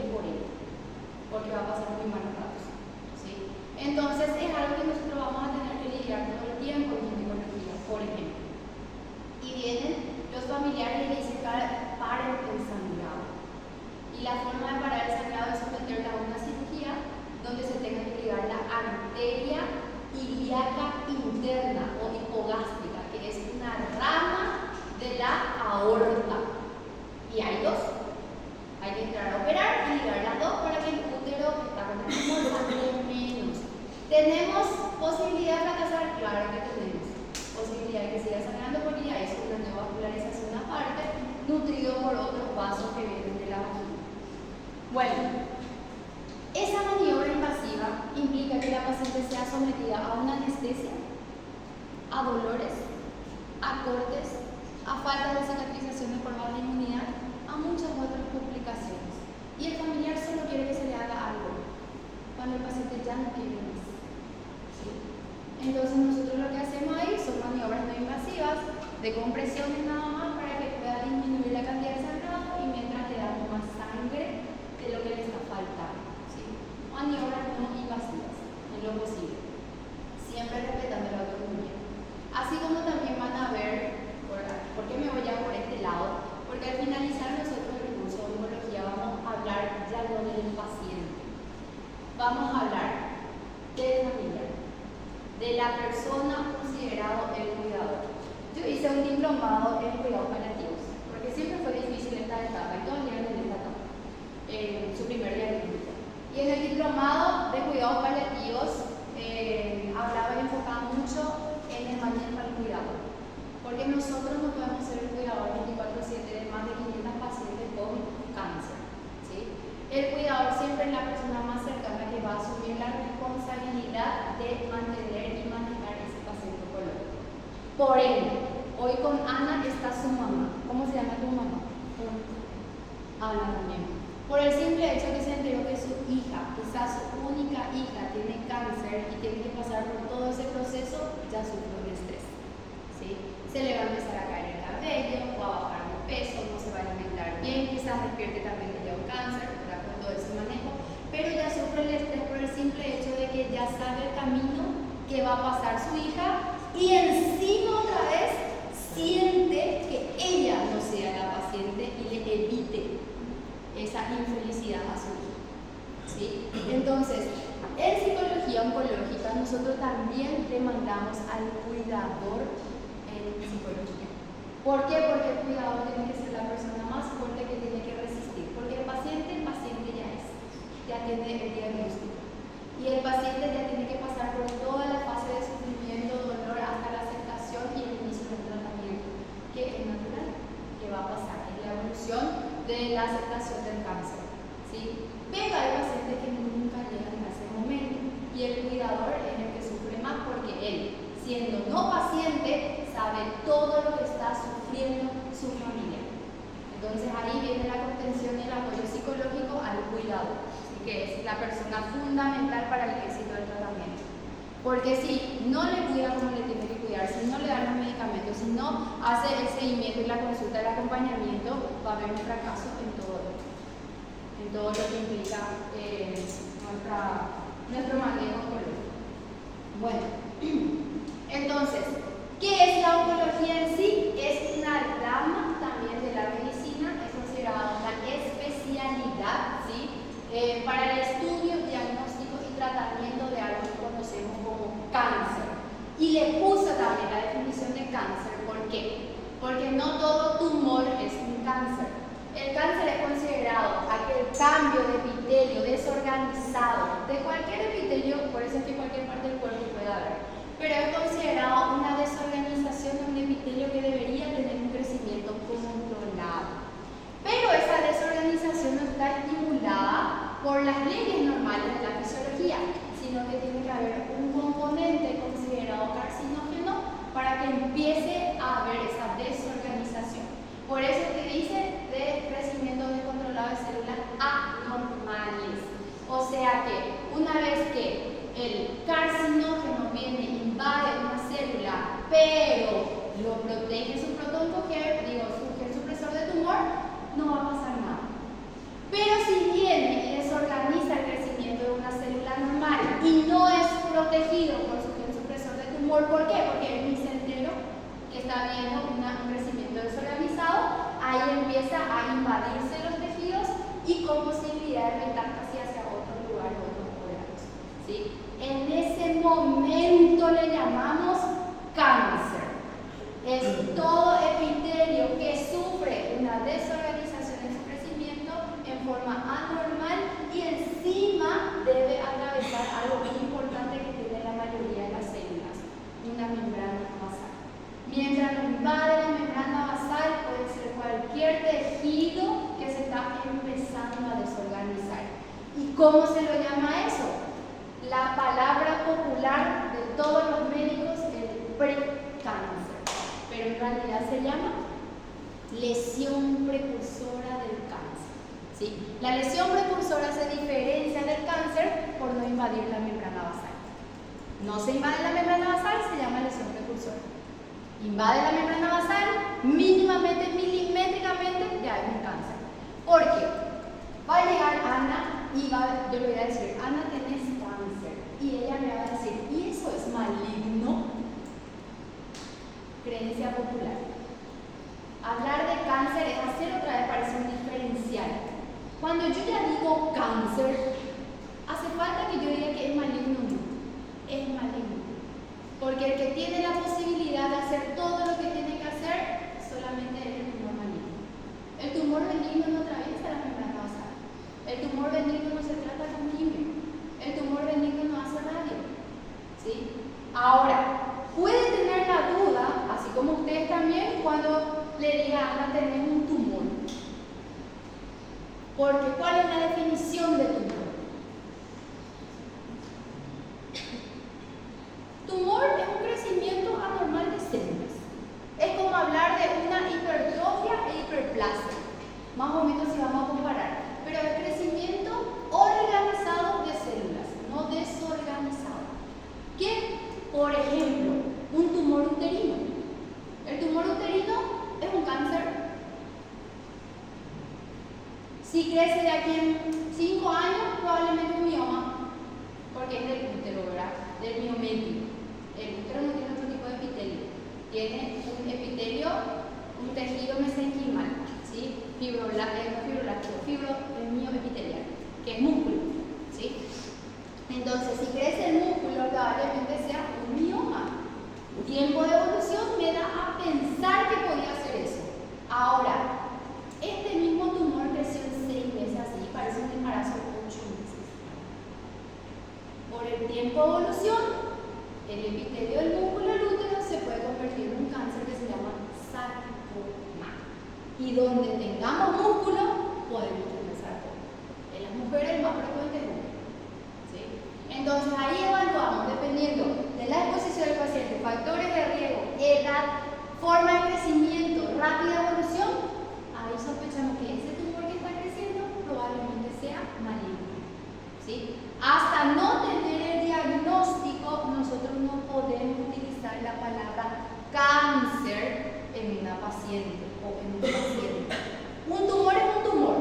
vascularización aparte, nutrido por otros vasos que vienen de la vagina. Bueno, esa maniobra invasiva implica que la paciente sea sometida a una anestesia, a dolores, a cortes, a falta de cicatrizaciones por baja inmunidad, a muchas otras complicaciones. Y el familiar solo quiere que se le haga algo, cuando el paciente ya no quiere más. ¿Sí? Entonces nosotros lo que hacemos ahí son maniobras no invasivas, de compresiones nada más para que pueda disminuir la cantidad de sangrado y mientras le damos más sangre de lo que le está faltando. ¿Sí? Maniobras no invasivas, en lo posible, siempre respetando la autonomía. Así como también van a ver, ¿por qué me voy ya por este lado? Porque al finalizar nosotros el curso de oncología vamos a hablar ya no del paciente, vamos a hablar del familiar, de la persona considerado el cuidador. Yo hice un diplomado en cuidados paliativos, porque siempre fue difícil esta etapa, y todos llegan en esta etapa, en su primer diagnóstico. Y en el diplomado de cuidados paliativos hablaba y enfocaba mucho en el manejo al cuidador, porque nosotros no podemos ser el cuidador 24/7 de más de 500 pacientes con cáncer. ¿Sí? El cuidador siempre es la persona más cercana que va a asumir la responsabilidad de mantener y manejar ese paciente oncológico. Por ende, hoy con Ana está su mamá. ¿Cómo se llama tu mamá? Ana también. Por el simple hecho que se enteró que su hija, quizás su única hija, tiene cáncer y tiene que pasar por todo ese proceso, ya sufre un estrés. ¿Sí? Se le va a empezar a caer el cabello, va a bajar de peso, no se va a alimentar bien, quizás despierte también que ya un cáncer, ¿verdad? Con todo ese manejo, pero ya sufre el estrés por el simple hecho de que ya sabe el camino que va a pasar su hija y encima otra vez siente que ella no sea la paciente y le evite esa infelicidad a su hija. ¿Sí? Entonces, en psicología oncológica nosotros también demandamos al cuidador en psicología. ¿Por qué? Porque el cuidador tiene que ser la persona más fuerte que tiene que resistir, porque el paciente ya tiene el diagnóstico y el paciente ya tiene que pasar por toda la fase de sufrimiento, dolor, hasta la aceptación y el inicio del tratamiento, que es natural, que va a pasar, es la evolución de la aceptación del cáncer. ¿Sí? Pero hay pacientes que nunca llegan a ese momento y el cuidador es el que sufre más porque él, siendo no paciente, sabe todo lo que está sufriendo su familia. Entonces ahí viene la contención y el apoyo psicológico al cuidador, ¿sí? Que es la persona fundamental para el éxito del tratamiento. Porque si no le cuida como le tiene que cuidar, si no le da los medicamentos, si no hace el seguimiento y la consulta, el acompañamiento, va a haber un fracaso en todo lo que implica nuestro manejo oncológico. Bueno, entonces, ¿qué es la oncología en sí? Es una rama también de la medicina, es considerada una especialidad, ¿sí? Para el estudio, diagnóstico y tratamiento de algo que conocemos como cáncer. Y le puse también la definición de cáncer, ¿por qué? Porque no todo tumor es un cáncer. El cáncer es considerado aquel cambio de epitelio desorganizado, de cualquier epitelio, por eso es que cualquier parte del cuerpo puede haber, pero es considerado una desorganización de un epitelio que debería tener un crecimiento controlado. Pero esa desorganización no está estimulada por las leyes normales de la fisiología, sino que tiene que haber un componente considerado carcinógeno para que empiece a haber esa desorganización. Por eso te dice de crecimiento descontrolado de células anormales. O sea que una vez que el carcinógeno viene, invade una célula, pero lo protege su su gen supresor de tumor, no va a pasar nada. Pero si viene y desorganiza el crecimiento de una célula normal y no es protegido por su gen supresor de tumor, ¿por qué? Porque el micentero que está viendo un crecimiento desorganizado, ahí empieza a invadirse los tejidos y con posibilidad de metástasis hacia otros lugares, otros órganos. ¿Sí? En ese momento le llamamos cáncer. Es todo epitelio que sufre una desorganización en su crecimiento en forma anormal y encima debe atravesar algo muy importante que tiene la mayoría de las células, una membrana basal. Mientras lo invade la membrana basal, empezando a desorganizar. ¿Y cómo se lo llama eso? La palabra popular de todos los médicos es precáncer, pero en realidad se llama lesión precursora del cáncer. ¿Sí? La lesión precursora se diferencia del cáncer por no invadir la membrana basal. No se invade la membrana basal, se llama lesión precursora. Invade la membrana basal, mínimamente, milimétricamente, ya hay un cáncer. ¿Por qué? Va a llegar Ana y yo le voy a decir, Ana, tenés cáncer. Y ella me va a decir, ¿y eso es maligno? Creencia popular. Hablar de cáncer es hacer otra vez, parece un diferencial. Cuando yo ya digo cáncer, hace falta que yo diga que es maligno o no. Es maligno. Porque el que tiene la posibilidad de hacer todo lo que tiene que hacer, solamente es el tumor maligno. El tumor benigno no atraviesa la membrana basal. El tumor benigno no se trata con quimio. El tumor benigno no hace radio. ¿Sí? Ahora, puede tener la duda, así como ustedes también, cuando le diga a Ana, tenés un tumor. Porque, ¿cuál es la definición de tumor? Tumor es un crecimiento anormal de células. Es como hablar de una hipertrofia e hiperplasia. Más o menos si vamos a comparar. Pero el crecimiento organizado de células, no desorganizado. ¿Qué? Por ejemplo, un tumor uterino. El tumor uterino es un cáncer. Si crece de aquí en 5 años, probablemente un mioma, porque es del útero, ¿verdad? Del miometrio. El útero no tiene otro tipo de epitelio. Tiene un epitelio, un tejido mesenquimal, ¿sí? Mioepitelial, que es músculo, ¿sí? Entonces, si crece el músculo, probablemente sea un mioma. Tiempo de evolución me da a pensar que podía ser eso. Ahora, este mismo tumor creció en 6 meses así, parece un embarazo de 8 meses. Por el tiempo de evolución, el epitelio del músculo del útero se puede convertir en un cáncer que se llama sarcoma. Y donde tengamos músculo, podemos tener sarcoma. En las mujeres más frecuente es uno. ¿Sí? Entonces ahí evaluamos, dependiendo de la exposición del paciente, factores de riesgo, edad, forma de crecimiento, rápida evolución. Ahí sospechamos que ese tumor que está creciendo probablemente sea maligno. ¿Sí? Hasta no tener el diagnóstico, nosotros no podemos utilizar la palabra cáncer en una paciente o en un paciente. Un tumor es un tumor,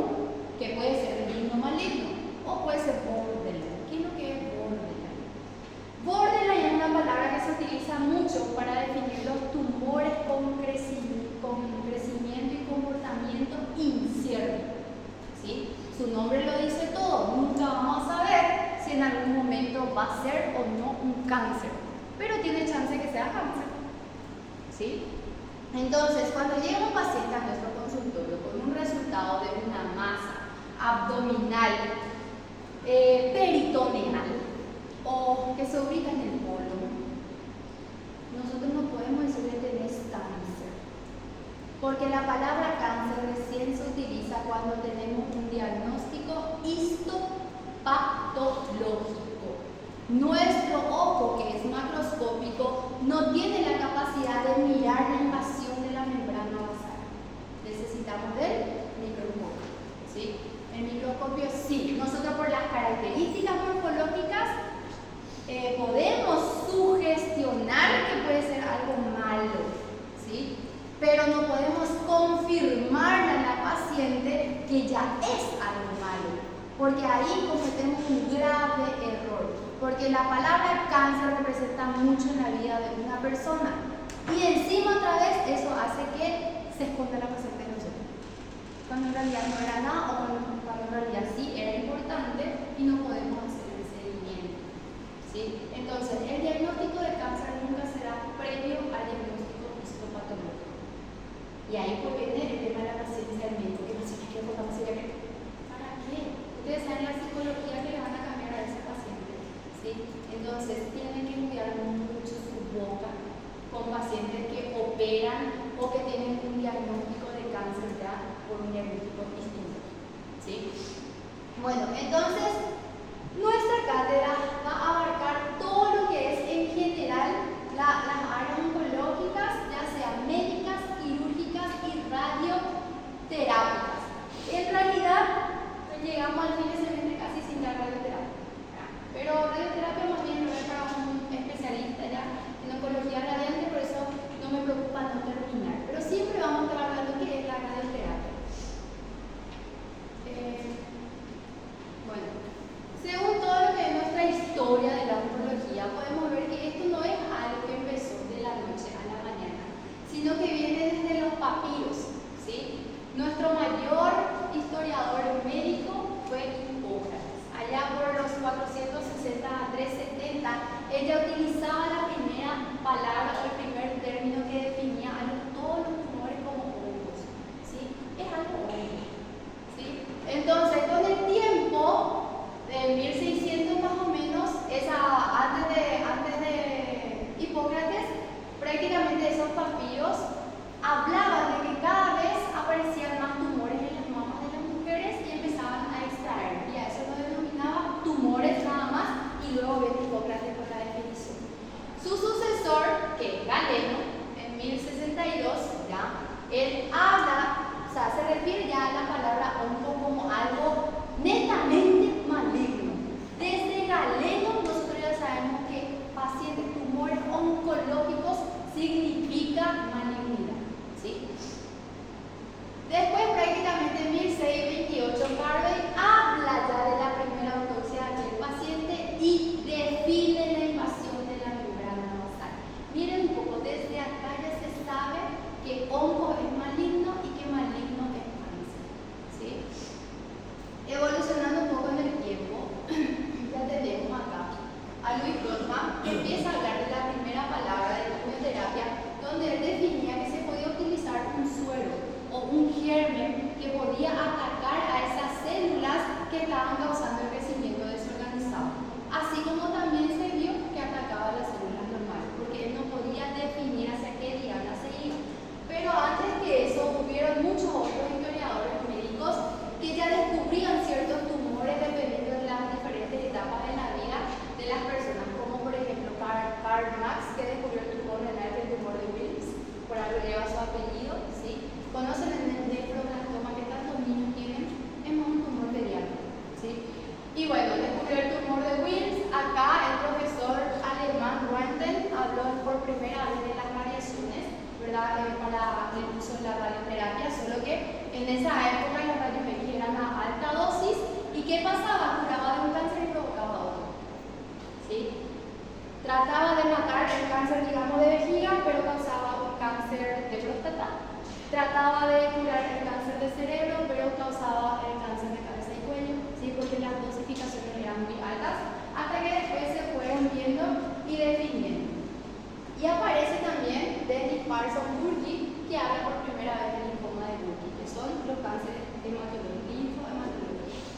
que puede ser benigno o maligno, o puede ser borderline. ¿Qué es lo que es borderline? Borderline es una palabra que se utiliza mucho para definir los tumores con crecimiento y comportamiento incierto. ¿Sí? Su nombre lo dice todo, nunca vamos a saber si en algún momento va a ser o no un cáncer, pero tiene chance que sea cáncer. ¿Sí? Entonces, cuando llega un paciente a nuestro consultorio con un resultado de una masa abdominal, peritoneal o que se ubica en el colon, nosotros no podemos decirle que tenés cáncer, porque la palabra cáncer recién se utiliza cuando tenemos un diagnóstico histopatológico. Nuestro ojo, que es macroscópico, no tiene la capacidad de mirar la invasión de la membrana basal. Necesitamos del microscopio. ¿Sí? El microscopio sí. Nosotros por las características morfológicas podemos sugestionar que puede ser algo malo. ¿Sí? Pero no podemos confirmarle a la paciente que ya es algo malo. Porque ahí cometemos un grave error. Porque la palabra cáncer representa mucho en la vida de una persona. Y encima otra vez eso hace que se esconda la paciente de nosotros. Cuando en realidad no era nada o cuando en realidad sí era importante y no podemos hacer el seguimiento. ¿Sí? Entonces, el diagnóstico de cáncer nunca será previo al diagnóstico histopatológico. Y ahí pues viene el tema de la paciencia del médico. ¿Qué más quiero contar? ¿Para qué? Ustedes saben la psicología que le van a cambiar a ese paciente. ¿Sí? Entonces, tienen que cuidar mucho su boca con pacientes que operan o que tienen un diagnóstico de cáncer ya por un diagnóstico distinto. ¿Sí? Bueno, entonces, nuestra cátedra va a abarcar todo lo que es en general las áreas oncológicas, ya sean médicas, quirúrgicas y radioterápicas. En realidad, llegamos al fin de semestre casi sin dar radioterapia. Pero radioterapia más bien no es para un especialista ya en oncología radiante, por eso no me preocupa no terminar. Pero siempre vamos a estar hablando de qué es la radioterapia. Bueno, según todo lo que es nuestra historia de la oncología, podemos ver que esto no es algo que empezó de la noche a la mañana, sino que viene desde los papiros, ¿sí? Nuestro mayor historiador médico fue Hipócrates. Allá por los 460 a 370, ella utilizaba la primera palabra o el primer término que definía todos los tumores como hongos, ¿sí? Es algo hongo, ¿sí? Entonces, con el tiempo, de 1600 más o menos, antes de Hipócrates, prácticamente esos papiros hablaban de que cada vez aparecían más tumores en las mamas de las mujeres y empezaban a extraer. Y a eso lo denominaba tumores nada más, y luego viene Hipócrates con la definición. Su sucesor, que es Galeno, en 1062, ya, él habla, o sea, se refiere ya a la palabra onco como algo netamente maligno. Desde Galeno nosotros ya sabemos que pacientes, tumores oncológicos significa malignidad, ¿sí? Después, prácticamente en 1628, Carvey habla ya de la primera autopsia del paciente y define la invasión de la membrana basal. Miren un poco, desde acá ya se sabe que onco es maligno y que maligno es cáncer, ¿sí? Evolucionando un poco en el tiempo, ya tenemos acá a Louis Grossman, que empieza a hablar de la primera palabra de la quimioterapia, donde él definía que se podía utilizar un suero o un germen que podía atacar a esas células que estaban causando el crecimiento desorganizado, así como también se vio que atacaba a las células normales, porque él no podía definir hacia qué diana se iba. Pero antes que eso, hubieron muchos otros historiadores médicos que ya descubrían ciertos tumores dependiendo de las diferentes etapas de la vida de las personas, como por ejemplo Karl Marx, que descubrió el tumor renal, el tumor de Willis, por algo lleva su apellido, ¿sí? Conocen el nefroblastoma que tantos niños tienen, es más un tumor pediátrico, ¿sí? Y bueno, descubrió el tumor de Willis. Acá el profesor alemán Röntgen habló por primera vez de las variaciones, ¿verdad? Para el uso de la radioterapia, solo que en esa época los rayos X eran a alta dosis. ¿Y qué pasaba? Curaba de un cáncer y provocaba otro, ¿sí? Trataba de matar el cáncer, digamos, de vejiga, pero causaba un cáncer de próstata. Trataba de curar el cáncer de cerebro, pero causaba el cáncer de cabeza y cuello, ¿sí? Porque las dosificaciones eran muy altas, hasta que después se fueron viendo y definiendo. Y aparece también Dennis Parson Burki, que habla por primera vez del linfoma de Burki, que son los cánceres hematológicos, linfohematológicos.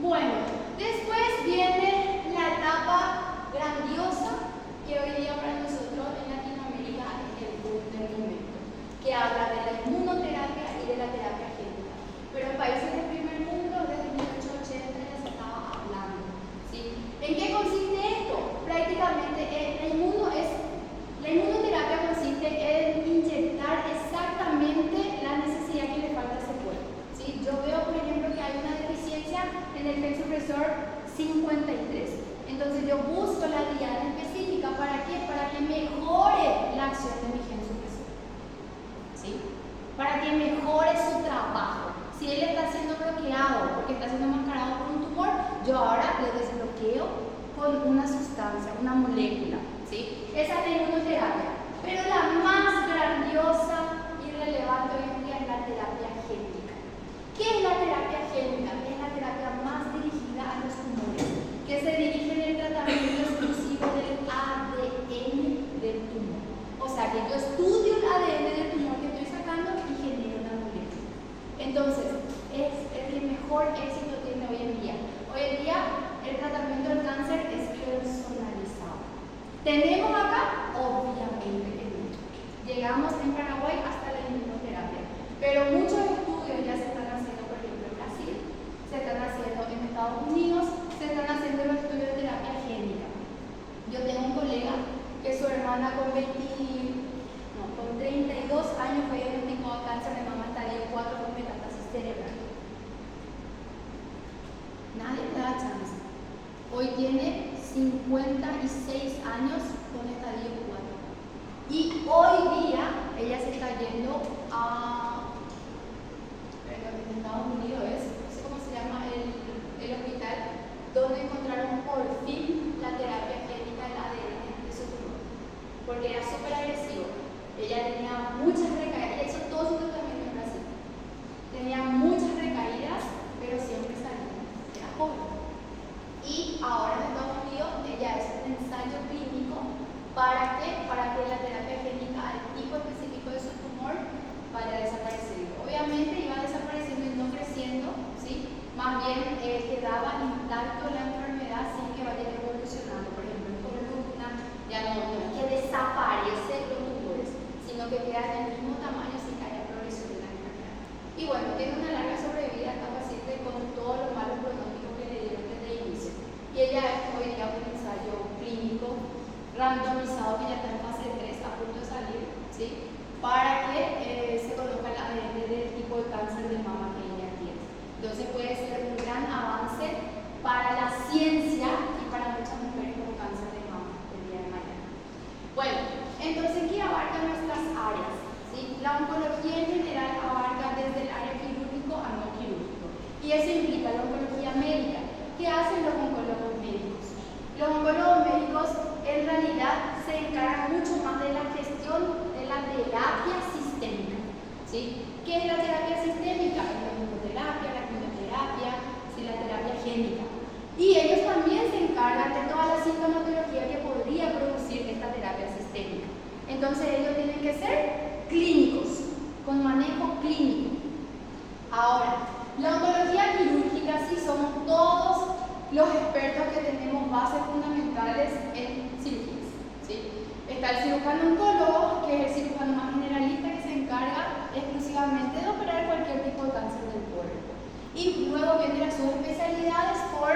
Bueno, después viene la etapa grandiosa que hoy día para nosotros en Latinoamérica es el boom del momento, que habla de la inmunoterapia y de la terapia génica. Pero en países del primer mundo, desde 1880 ya se estaba hablando, ¿sí? ¿En qué consiste esto? Prácticamente la inmunoterapia consiste en inyectar exactamente la necesidad que le falta a ese cuerpo, ¿sí? Yo veo, por ejemplo, que hay una deficiencia en el gen supresor 53. Entonces yo busco la diana específica. ¿Para qué? Para que mejore la acción de mi gen supresor, ¿sí? Para que mejore su trabajo. Si él está siendo bloqueado porque está siendo mascarado por un tumor, yo ahora le desbloqueo con una sustancia, una molécula, ¿sí? Esa es la inmunoterapia. Pero la más grandiosa y relevante hoy en día es la terapia génica. ¿Qué es la terapia génica? Es la terapia más dirigida a los tumores, que se dirige en el tratamiento exclusivo del ADN del tumor. O sea que yo estudio el ADN del tumor que estoy sacando y genero una molécula. Entonces, es el que mejor éxito tiene hoy en día. Hoy en día, el tratamiento del cáncer es personalizado. ¿Tenemos acá? Obviamente que no. Llegamos en Paraguay hasta la inmunoterapia, pero muchos estudios ya se están haciendo, por ejemplo, en Brasil, se están Estados Unidos se están haciendo los estudios de terapia génica. Yo tengo un colega que su hermana con 32 años fue diagnosticada cáncer de mama estadio 4 con metástasis cerebral. Nadie le da chance. Hoy tiene 56 años con estadio 4. Y hoy día ella se está yendo a en Estados Unidos, no sé cómo se llama el hospital, donde encontraron por fin la terapia génica del ADN de su tumor. Porque era súper agresivo. Ella tenía muchas recaídas, ella hizo todo su tratamiento en Brasil. Tenía muchas recaídas, pero siempre salía. Era pobre. Y ahora en Estados Unidos ella es un ensayo clínico para que la terapia génica al tipo específico de su tumor vaya desapareciendo. Obviamente iba desapareciendo y no creciendo, ¿sí? Más bien quedaba intacto la enfermedad sin que vaya evolucionando. Por ejemplo, en columna ya no es que desaparecen los tumores, sino que quedan del mismo tamaño sin que haya progresión de la enfermedad. Y bueno, tiene una larga sobrevida esta paciente con todos los malos pronósticos que le dieron desde el inicio. Y ella es hoy día un ensayo clínico randomizado que ya está en fase 3 a punto de salir, ¿sí? Para que se conozca el ADN del tipo de cáncer de mama que ella tiene. Entonces puede ser un gran avance para la ciencia y para muchas mujeres con cáncer de mama el día de mañana. Bueno, entonces, ¿qué abarca nuestras áreas? ¿Sí? La oncología en general abarca desde el área quirúrgico a no quirúrgico. Y eso implica la oncología médica. ¿Qué hacen los oncólogos médicos? Los oncólogos médicos en realidad se encargan mucho más de la gestión de la terapia sistémica. ¿Sí? ¿Qué es la terapia sistémica? La inmunoterapia, la quimioterapia, ¿sí? La terapia génica. Y ellos también se encargan de toda la sintomatología que podría producir esta terapia sistémica. Entonces ellos tienen que ser clínicos, con manejo clínico. Ahora, la oncología quirúrgica sí somos todos los expertos que tenemos bases fundamentales en cirugías, ¿sí? Está el cirujano oncólogo, que es el cirujano más generalista que se encarga exclusivamente de operar cualquier tipo de cáncer del cuerpo. Y luego vienen las subespecialidades por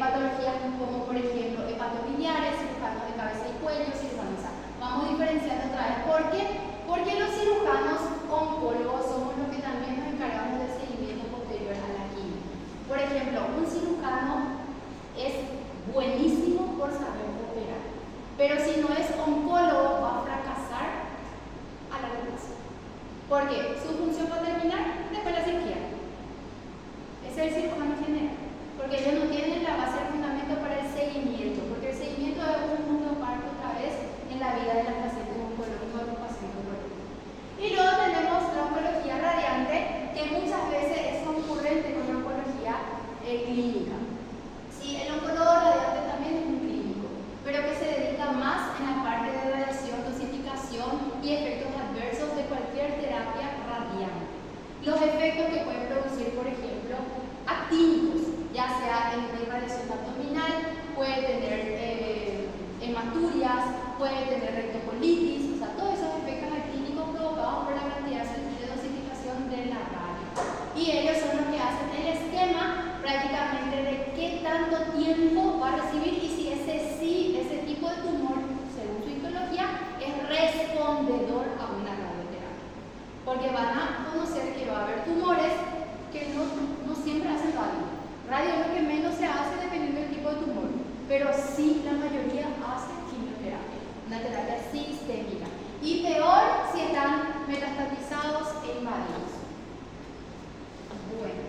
patologías como por ejemplo hepatobiliares, cirujanos de cabeza y cuello, cirujanos. O sea, vamos diferenciando otra vez. ¿Por qué? Porque los cirujanos oncólogos somos los que también nos encargamos del seguimiento posterior a la quimio. Por ejemplo, un cirujano es buenísimo por saber operar, pero si no es oncólogo va a fracasar a largo plazo. ¿Por qué? Su función va a terminar después de la cirugía. Ese es el cirujano general, porque ellos no tienen la base de fundamento para el seguimiento, porque el seguimiento es un mundo aparte otra vez en la vida de las pacientes oncológicas o los pacientes oncológicos. Y luego tenemos la oncología radiante, que muchas veces es concurrente con la oncología clínica. Sí, el oncólogo radiante también es un clínico, pero que se dedica más en la parte de radiación, dosificación y efectos adversos de cualquier terapia radiante. Los efectos que pueden producir, por ejemplo, actínicos, ya sea en irradiación abdominal, puede tener hematurias, puede tener rectocolitis, o sea, todos esos efectos actínicos provocados por la cantidad de dosificación de la radio. Y ellos son los que hacen el esquema prácticamente de qué tanto tiempo va a recibir y si ese tipo de tumor, según su histología, es respondedor a una radioterapia. Porque van a conocer que va a haber tumores que no siempre hacen radio. Radio es lo que menos se hace dependiendo del tipo de tumor, pero sí la mayoría hace quimioterapia, una terapia sistémica. Y peor si están metastatizados e invadidos. Bueno.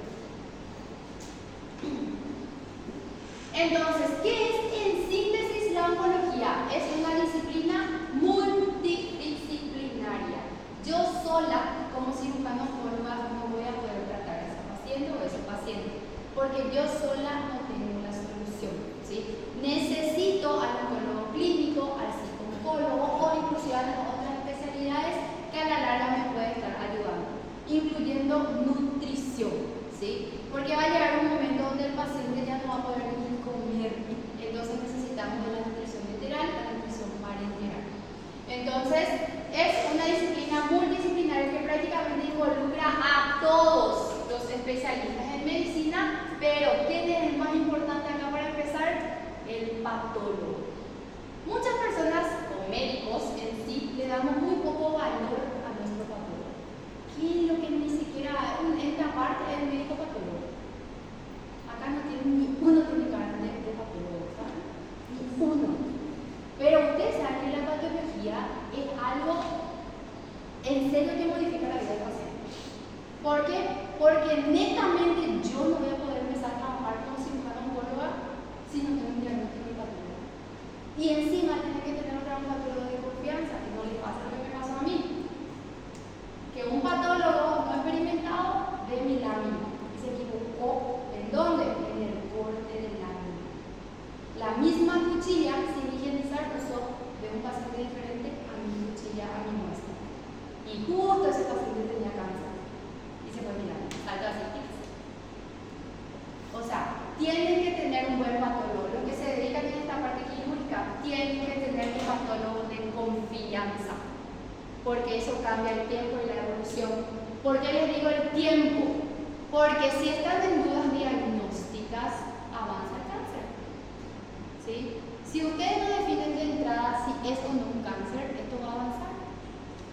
Entonces, ¿qué es en síntesis la oncología? Es una disciplina multidisciplinaria. Yo sola, como cirujano oncóloga, no voy a poder tratar a ese paciente o a ese paciente, porque yo sola no tengo la solución, ¿sí? Necesito al oncólogo clínico, al psicooncólogo o inclusive a las otras especialidades que a la larga me pueden estar ayudando, incluyendo nutrición, ¿sí? Porque va a llegar un momento donde el paciente ya no va a poder ni comer, entonces necesitamos de la nutrición enteral, la nutrición parenteral. Entonces, es una disciplina multidisciplinaria que prácticamente involucra a todos los especialistas en medicina Pero ¿quién es el más importante acá para empezar? El patólogo. Muchas personas o médicos en sí le damos muy poco valor a nuestro patólogo. ¿Qué es lo que ni siquiera en esta parte del médico patólogo? Acá no tiene ni uno que me carne de patólogo, ¿sabes? Ni uno. Pero ustedes saben que la patología es algo en serio que modifica la vida del paciente. ¿Por qué? Porque netamente yo no voy a poder empezar a trabajar como cirujano oncóloga si no tengo un diagnóstico de patólogo. Y encima tiene que tener un traumatólogo de confianza, que no le pasa lo que me pasó a mí. Que un patólogo no experimentado ve mi lámina y se equivocó. ¿En dónde? En el corte de lámina. La misma cuchilla, sin higienizar, usó de un paciente diferente a mi cuchilla, a mi muestra. Y justo ese paciente tenía cáncer. Y se fue mirando, salta así. O sea, tienen que tener un buen patólogo. Los que se dedican a esta parte quirúrgica tienen que tener un patólogo de confianza. Porque eso cambia el tiempo y la evolución. ¿Por qué les digo el tiempo? Porque si están en dudas diagnósticas, avanza el cáncer. ¿Sí? Si ustedes no definen de entrada si es o no un cáncer, esto va a avanzar.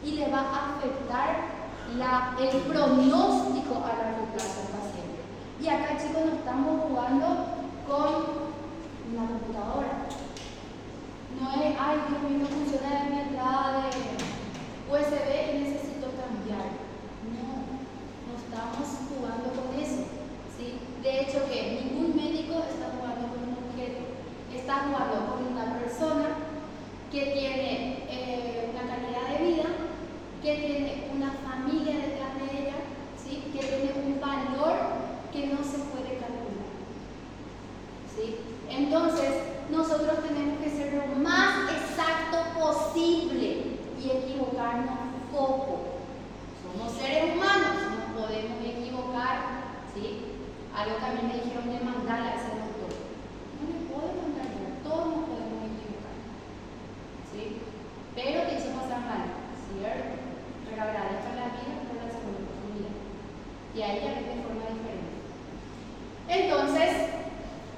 Y le va a afectar el pronóstico a largo plazo al paciente. Y acá, chicos, no estamos jugando con una computadora. No es, ay, Dios mío, no funciona mi entrada de USB y necesito cambiar. No estamos jugando con eso. ¿Sí? De hecho, que ningún médico está jugando con un objeto. Está jugando con una persona que tiene una calidad de vida, que tiene una familia detrás de ella, ¿sí? Que tiene un valor que no se puede calcular. ¿Sí? Entonces, nosotros tenemos que ser lo más exacto posible y equivocarnos poco. Somos seres humanos, nos podemos equivocar. ¿Sí? Algo que a mí me dijeron de mandarle a ese doctor. No le puedo mandar, todos nos podemos equivocar. ¿Sí? Pero que eso pasa mal, ¿cierto? Pero agradezco la vida por la segunda oportunidad. Y ahí ya ves de forma diferente. Entonces,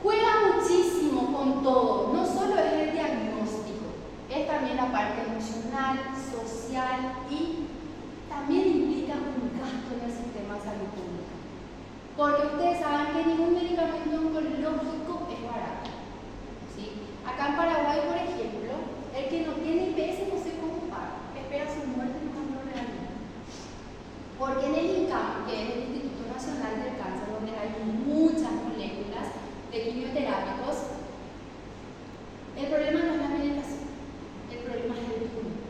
juega muchísimo con todo. No solo es el diagnóstico, es también la parte emocional, social y también implica un gasto en el sistema de salud pública. Porque ustedes saben que ningún medicamento oncológico es barato. ¿Sí? Acá en Paraguay, por ejemplo, el que no tiene IPS no sé cómo paga, espera su muerte y no lo realiza. Porque en el INCAM, que es el Instituto Nacional del Cáncer, donde hay muchas moléculas de quimioterápicos, el problema no es la medicación, el problema es el turno.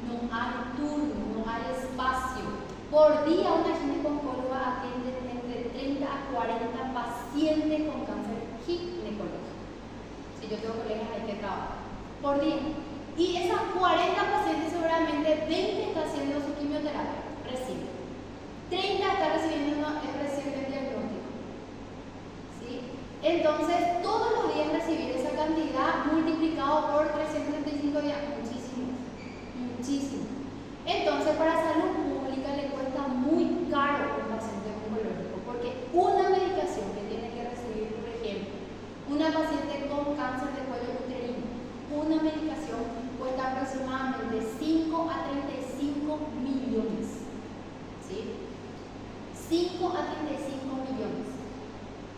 No hay turno, no hay espacio. Por día una ginecóloga atiende entre 30 a 40 pacientes con cáncer ginecológico. Si yo tengo colegas ahí que trabajan por día. Y esas 40 pacientes seguramente 20 está haciendo su quimioterapia, recibe. 30 está recibiendo el diagnóstico. ¿Sí? Entonces, todos los días recibir esa cantidad multiplicado por 365 días, muchísimo, muchísimo. Entonces, para salud pública le cuesta muy caro un paciente oncológico, porque una medicación que tiene que recibir, por ejemplo, una paciente con cáncer de cuello uterino, una medicación cuesta aproximadamente 5 a 35 millones. ¿Sí? 5 a 35 millones.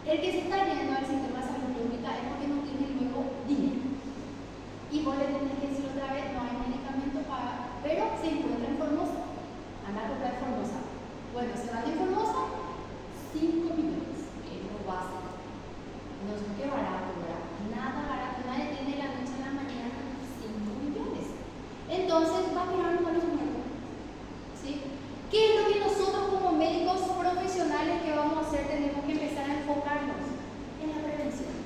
El que se está yendo al sistema de salud pública es porque no tiene luego dinero. Y vos le tenés que decir otra vez, no hay medicamento para, pero se encuentra en Formosa. Anda a comprar Formosa. Bueno, se van en Formosa, 5 millones, que es lo básico. No es que barato, ¿verdad? Nada barato, nadie tiene la noche a la mañana 5 millones. Entonces va a mirar a los muertos. ¿Sí? ¿Qué es lo que nosotros como médicos profesionales que vamos a hacer tenemos que empezar a enfocarnos? En la prevención.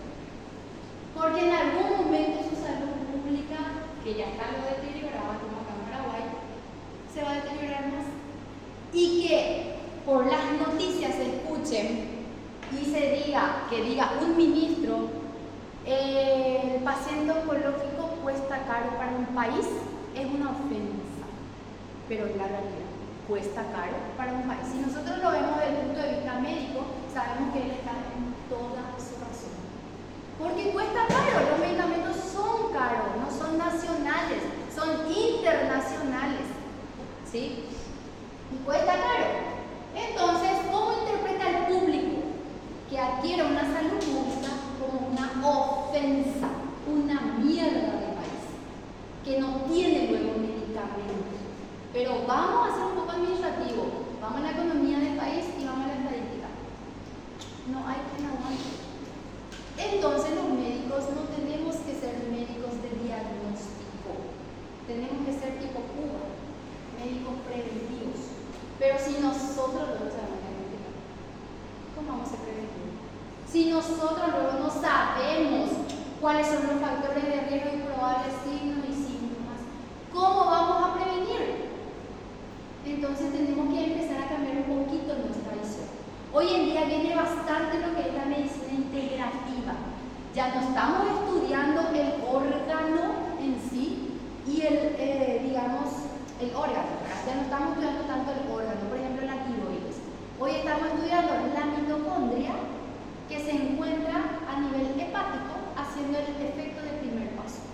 Porque en algún momento su salud pública, que ya está lo deteriorada como acá en Paraguay, se va a deteriorar más. Y que por las noticias se escuchen y se diga, que diga un ministro, el paciente oncológico cuesta caro para un país, es una ofensa. Pero es la realidad. Cuesta caro para un país. Si nosotros lo vemos desde el punto de vista médico, sabemos que él está sabemos. Pero vamos a hacer un poco administrativo, vamos a la economía del país y vamos a la estadística. No hay quien aguante. Entonces los médicos no tenemos que ser médicos de diagnóstico, tenemos que ser tipo Cuba, médicos preventivos. Pero si nosotros luego sabemos diagnosticar, ¿cómo vamos a ser preventivos? Si nosotros luego no sabemos cuáles son los factores de riesgo y probables signos y síntomas, ¿cómo vamos a prevenir? Entonces tenemos que empezar a cambiar un poquito nuestra visión. Hoy en día viene bastante lo que es la medicina integrativa. Ya no estamos estudiando el órgano en sí y el órgano, ¿verdad? Ya no estamos estudiando tanto el órgano, por ejemplo la tiroides. Hoy estamos estudiando la mitocondria que se encuentra a nivel hepático haciendo el efecto del primer paso.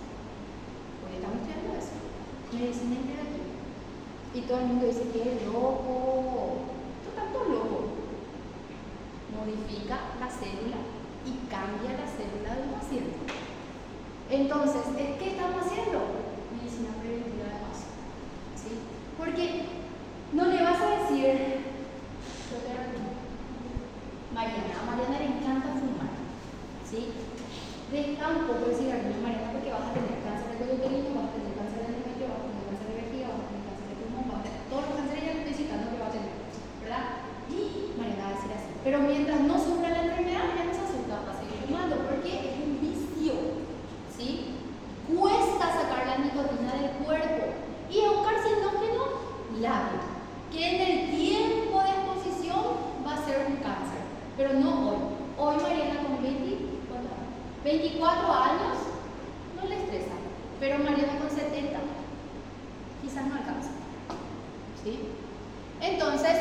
Hoy estamos estudiando eso, medicina integrativa. Y todo el mundo dice que es loco. ¿Tú tanto loco? Modifica la célula y cambia la célula del paciente. Entonces, ¿qué estamos haciendo? Medicina preventiva de paso. ¿Sí? Porque no le vas a decir, Mariana, a Mariana le encanta fumar. ¿Sí? Deja un poco de cigarrillo, Mariana, porque vas a tener cáncer de cuello uterino, vas a tener cáncer de endometrio, vas a tener cáncer de vejiga, vas a tener cáncer de pulmón, vas a tener todos los cánceres ya le estoy citando que va a tener, ¿verdad? Y Mariana va a decir así. Pero mientras no sufra la enfermedad, ella no se asusta, va a seguir fumando, porque es un vicio, ¿sí? Cuesta sacar la nicotina del cuerpo y es un carcinógeno leve, que en el tiempo de exposición va a ser un cáncer, pero no hoy. Hoy Mariana con 24 años no le estresa, pero Mariana con 70 quizás no alcanza, ¿sí? Entonces,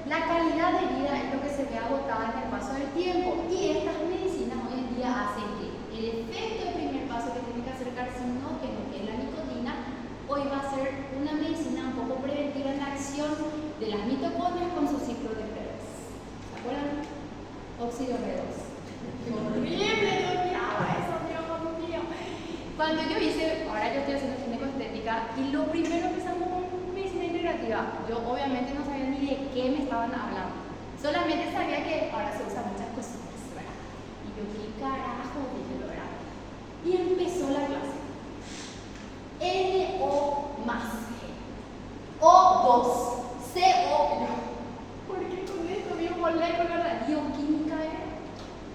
la calidad de vida es lo que se ve agotada en el paso del tiempo y estas medicinas hoy en día hacen que el efecto del primer paso que tiene que hacer carcinógeno, que es la nicotina, hoy va a ser una medicina un poco preventiva en la acción de las mitocondrias con su ciclo de Krebs. ¿Se acuerdan? Óxido B2. ¡Qué horrible! Yo odiaba eso, Dios mío. Cuando yo ahora yo estoy haciendo ginecoestética y lo primero empezamos con medicina integrativa. Yo obviamente no sabía ni de qué me estaban hablando. Solamente sabía que ahora se usan muchas cositas, ¿verdad? Y yo, ¿qué carajo? Dije, ¿verdad? Y empezó la clase. NO más O2 CO. ¿Por qué con esto? Mi molécula bioquímica era.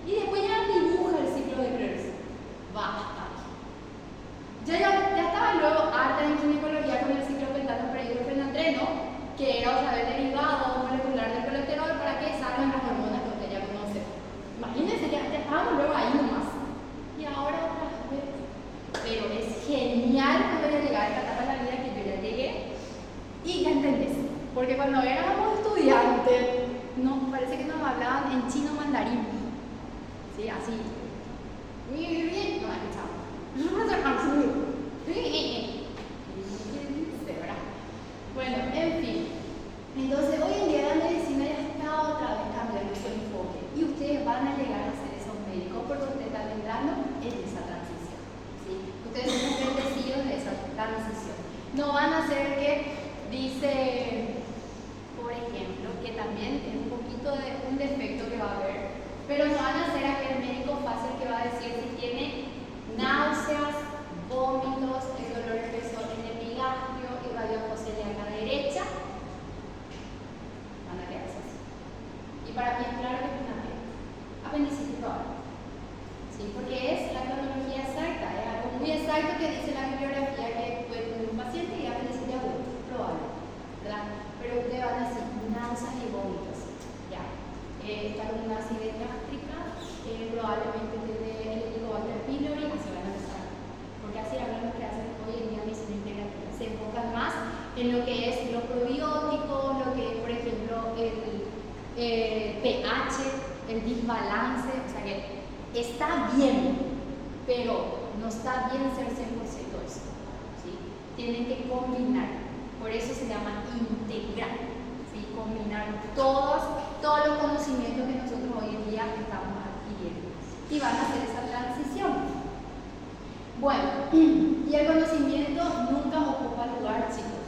Y después ya dibuja el ciclo de Krebs. Basta. Ya estaba luego harta en ginecología con el ciclo pentano perhidrofenandreno, que era otra vez derivado molecular del colesterol para que salgan las hormonas que usted ya conoce. Imagínense, ya estábamos luego ahí nomás. Y ahora otra vez. Pero es genial poder llegar a esta etapa de la vida que yo ya llegué y ya entendés. Porque cuando éramos estudiantes, parece que nos hablaban en chino mandarín. Sí, así. No la escuchamos. Bueno, en fin. Entonces, hoy en día la medicina ya está otra vez cambiando su enfoque. Y ustedes van a llegar a ser esos médicos porque ustedes están entrando en esa transición. ¿Sí? Ustedes son bendecidos de esa transición. No van a ser que dice, por ejemplo, que también es un poquito de un defecto que va a haber, pero no van a ser aquel médico fácil que va a decir si tiene náuseas, vómitos, el dolor empezó en el epigastrio y radiofosilia en la derecha, van a quedarse así. Y para mí es claro que es una apendicitis probable. ¿Sí? Porque es la cronología exacta, es algo muy exacto que dice la bibliografía que puede tener un paciente y apendicitis aguda, probable, ¿verdad? Pero ustedes van a decir náuseas y vómitos, ya. Está con una acidez gástrica, probablemente tiene el Helicobacter pylori y se van a empezar. Porque así hablan lo que hacen hoy en día medicina integrativa. Se enfocan más en lo que es los probióticos, lo que es, por ejemplo, el pH, el desbalance, o sea que está bien, pero no está bien ser 100% eso, ¿sí? Tienen que combinar, por eso se llama integrar, ¿sí? Combinar todos los conocimientos que nosotros hoy en día estamos adquiriendo y van a hacer esa transición. Bueno, y el conocimiento nunca ocupa lugar, chicos.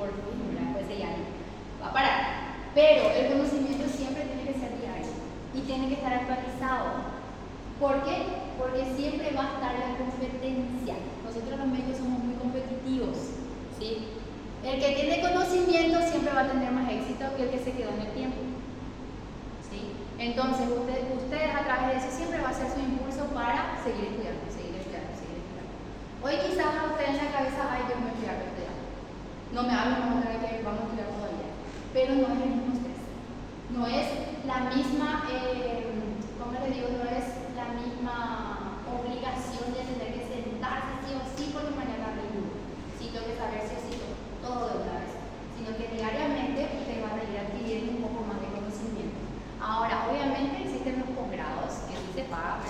por fin, ¿verdad? Pues ella va a parar. Pero el conocimiento siempre tiene que ser diario y tiene que estar actualizado. ¿Por qué? Porque siempre va a estar la competencia. Nosotros los médicos somos muy competitivos, ¿sí? El que tiene conocimiento siempre va a tener más éxito que el que se quedó en el tiempo, ¿sí? Entonces, ustedes a través de eso siempre va a ser su impulso para seguir estudiando, seguir estudiando, seguir estudiando. Hoy quizás a ustedes en la cabeza, ay, yo me voy a estudiar. No me hablen, vamos a tener que vamos a estudiar todavía. Pero no es el mismo estrés. No es la misma, ¿cómo les digo? No es la misma obligación de tener que sentarse sí o sí porque mañana rindo. Sí, tengo que saber sí o sí todo de una vez. Sino que diariamente ustedes van a ir adquiriendo un poco más de conocimiento. Ahora, obviamente existen los posgrados que sí se pagan,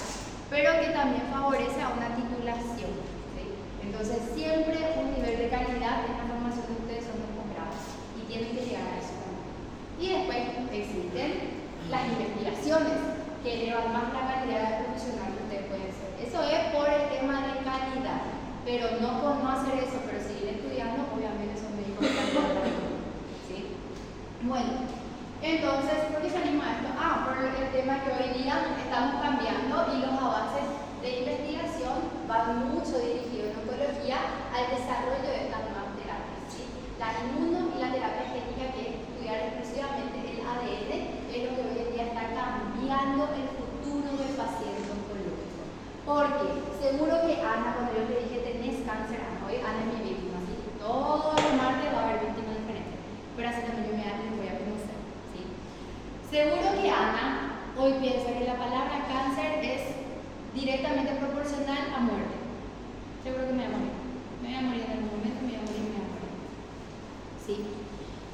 pero que también favorece a una titulación, ¿sí? Entonces, siempre un nivel de calidad en la formación de ustedes son los posgrados y tienen que llegar a eso también. Y después existen las investigaciones que elevan más la calidad de profesional que ustedes pueden ser. Eso es por el tema de calidad, pero no por no hacer eso, pero seguir estudiando, obviamente son médicos de calidad, ¿sí? Bueno, entonces, ¿por qué salimos a esto? Por el tema que hoy día estamos cambiando y los avances de investigación van mucho dirigidos en oncología al desarrollo de estas nuevas terapias, ¿sí? La inmuno y la terapia génica, que es estudiar exclusivamente el ADN, es lo que hoy en día está cambiando el futuro del paciente oncológico. Porque seguro que Ana, cuando yo le dije tenés cáncer, hoy Ana es mi víctima, ¿sí? Todos los martes va a haber víctimas diferentes, pero así también yo les voy a conocer, ¿sí? Seguro que Ana hoy piensa que la palabra cáncer es directamente proporcional a muerte. Seguro que me voy a morir. Me voy a morir en algún momento, me voy a morir. ¿Sí?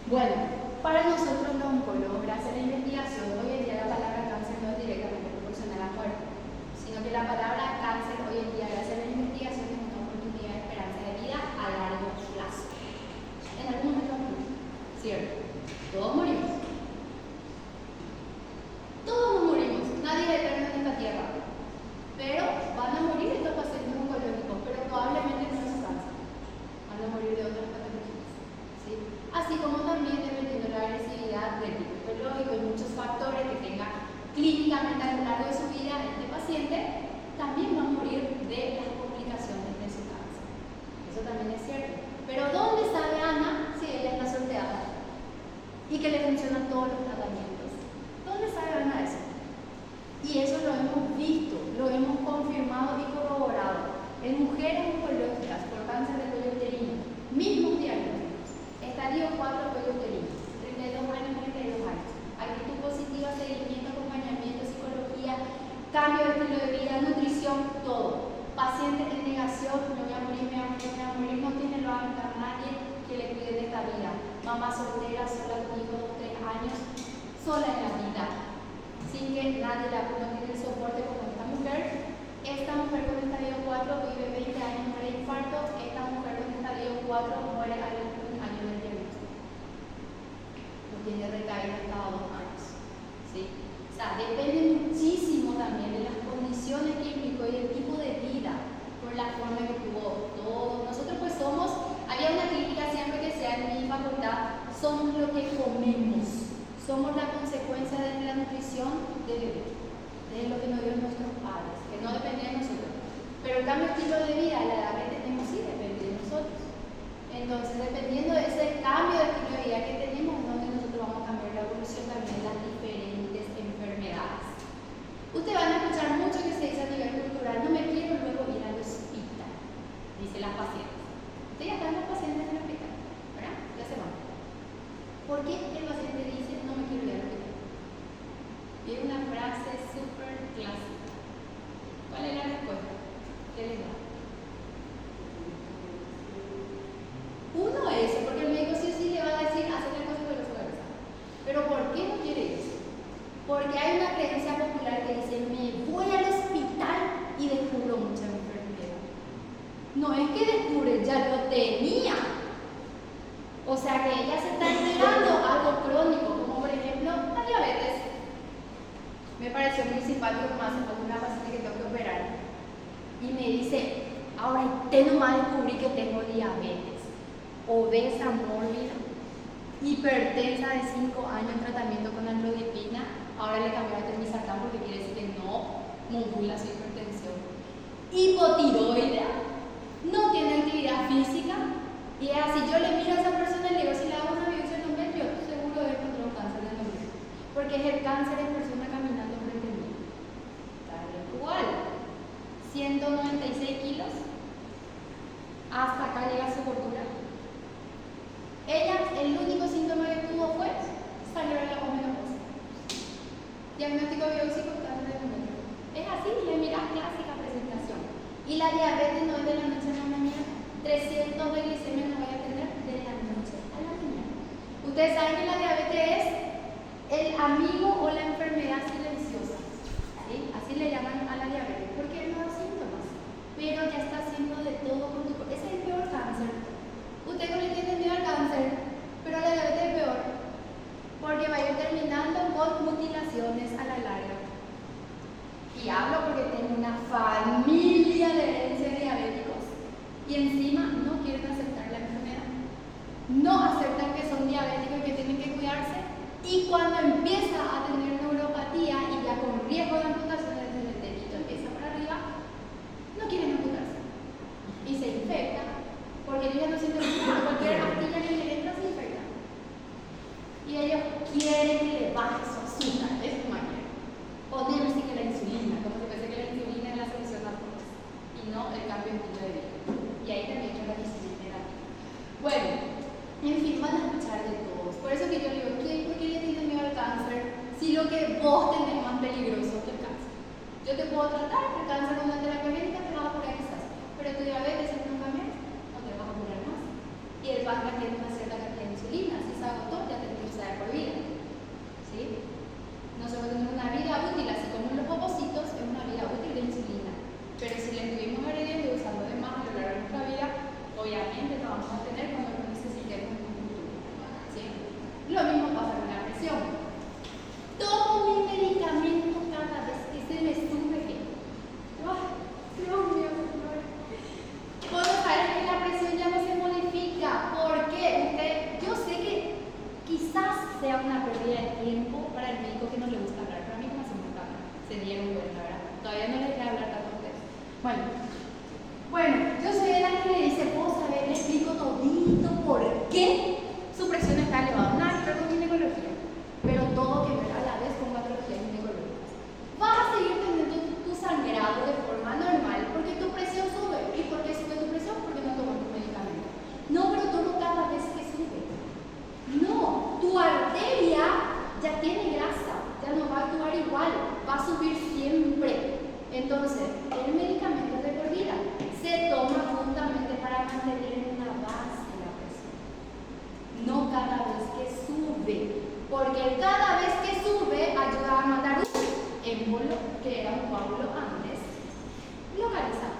Bueno, para nosotros los oncólogos, gracias a la investigación, hoy en día la palabra cáncer no es directamente proporcional a muerte, sino que la palabra cáncer hoy en día, gracias a la investigación, es una oportunidad de esperanza de vida a largo plazo. En algún momento vamos a morir, ¿cierto? Todos morimos. Todos nos morimos, nadie es eterno en esta tierra. Pero van a morir estos pacientes oncológicos, pero probablemente no es cáncer. Van a morir de otras patologías, ¿sí? Así como también dependiendo de la agresividad del tipo biológico y muchos factores que tenga clínicamente a lo largo de su vida este paciente, también va a morir de las complicaciones de su cáncer. Eso también es cierto. Pero ¿dónde sabe Ana si ella está sorteada y que le funcionan todos los tratamientos? ¿Dónde sabe Ana eso? Y eso lo hemos visto, lo hemos confirmado y corroborado en mujeres oncológicas por cáncer de cuello uterino, mismos diagnósticos, estadio 4 cuello uterino, 32 años, 32 años, actitud positiva, seguimiento, acompañamiento, psicología, cambio de estilo de vida, nutrición, todo. Paciente en negación, me voy a morir, me voy a morir, me voy a morir, no tiene lo a nadie que le cuide de esta vida. Mamá soltera, sola con hijos de 3 años, sola en la vida, sin que nadie la no tiene el soporte como esta mujer. Esta mujer con estadio 4 vive 20 años, muere de infarto. Esta mujer con estadio 4 muere a los 1 año del diagnóstico. No tiene recaída cada 2 años, ¿sí? O sea, depende muchísimo también de las condiciones que implicó y el tipo de vida, por la forma que tuvo todo. Nosotros pues había una crítica siempre que sea en mi facultad, somos lo que comemos. Somos la consecuencia de la nutrición de lo que nos dio nuestros padres, que no depende de nosotros. Pero el cambio de estilo de vida, la edad que tenemos, sí depende de nosotros. Entonces, dependiendo de ese cambio de estilo de vida que tenemos, es donde nosotros vamos a cambiar la evolución también de las diferentes enfermedades. Ustedes van a escuchar mucho que se dice a nivel cultural, no me quiero luego ir al hospital, dicen las pacientes. Ustedes ya están los pacientes en el hospital, ¿verdad? Ya se van. ¿Por qué el paciente dice no me quiero ir al hospital? Y es una frase súper clásica. ¿Cuál es la respuesta? ¿Qué les da? Uno eso, porque el médico sí o sí le va a decir hacer la cosa de su cabeza. Pero ¿por qué no quiere eso? Porque hay una creencia popular que dice me voy al hospital y descubro mucha enfermedad. No es que descubre, ya lo tenía. O sea que ella se está entregando algo crónico, como por ejemplo la diabetes. Me pareció muy simpático que me hace falta una paciente que tengo que operar. Y me dice, ahora te nomás descubrí que tengo diabetes. obesa mórbida, hipertensa de 5 años en tratamiento con amlodipina, ahora le cambió a telmisartán porque quiere decir que no modula su hipertensión, hipotiroidea, no tiene actividad física, y es así, yo le miro a esa persona y le digo, si le hago una biopsia de endometrio, seguro debe encontrar un cáncer de endometrio, porque es el cáncer en persona caminando frente a mí. Tal igual, 196 kilos, hasta acá llega su gordura. Ella, el único síntoma que tuvo fue salir a la menopausia. Diagnóstico biopsia con cáncer de endometrio. Es así, y es mira, clásica presentación. Y la diabetes no es de la noche a la mañana. 300 de glicemia no voy a tener de la noche a la mañana. Ustedes saben que la diabetes es el amigo o la enfermedad silenciosa. ¿Sí? Así le llaman a la diabetes, porque no da síntomas, pero ya está haciendo de todo con tu cuerpo. Ese es el peor cáncer. Usted no le tiene miedo al cáncer, pero la diabetes es peor, porque va a ir terminando con mutilaciones a la larga. Y hablo porque tengo una familia de herencia de diabéticos y encima no quieren aceptar la enfermedad. No aceptan que son diabéticos y que tienen que cuidarse. Y cuando empieza a tener neuropatía y ya con riesgo de amputación desde el dedito empieza para arriba, no quieren amputarse. Y se infecta, porque ellos ya no sienten nada, cualquier astilla que le entra se infecta. Y ellos quieren que le baje su azúcar, es su manera. Ponerse que la insulina, como si pensé que la insulina es la solución a todos, y no el cambio en estilo de vida. Y ahí también yo la insulina terapia. Bueno, en fin, van a escuchar de todos. Por eso que yo le digo, ¿por qué le tienen miedo al cáncer? Si lo que vos tenés más peligroso que el cáncer. Yo te puedo tratar el cáncer con una terapia médica, te vas a curar quizás, pero tu diabetes es un cambio, no te vas a curar más. Y el páncreas tiene una cierta cantidad de insulina, si se agotó, ya te tienes que usar por vida. ¿Sí? Nosotros tenemos una vida útil, así como en los opositos, es una vida útil de insulina. Pero si la estuvimos agrediendo y usando de más a lo largo de nuestra vida, obviamente no vamos a tener cuando lo necesitemos en un futuro. ¿Sí? Lo mismo pasa con la presión. Tomo mi medicamento cada vez que se me sube. ¡Ay, Dios mío, Señor! Puedo saber que la presión ya no se modifica. ¿Por qué? Yo sé que quizás sea una pérdida de tiempo para el médico que no le gusta hablar, pero a mí como se me encanta, se dieron cuenta, ¿verdad? Todavía no les voy a hablar tanto a ustedes. Bueno, yo soy de la que le dice, vos sabés, le explico todito por qué su presión está elevada. Nada que ver con ginecología, pero todo que ver a la vez con patologías ginecológicas. Vas a seguir teniendo tu sangrado de forma normal porque tu presión sube. ¿Y por qué sube tu presión? Porque no tomas tu medicamento. No, pero todo cada vez que sube. No, tu arteria ya tiene grasa, ya no va a actuar igual, va a subir siempre. Entonces, el medicamento de por vida se toma justamente para mantener una base la presión. No cada vez que sube, porque cada vez que sube ayuda a matar un émbolo, que era un coágulo antes, localizado.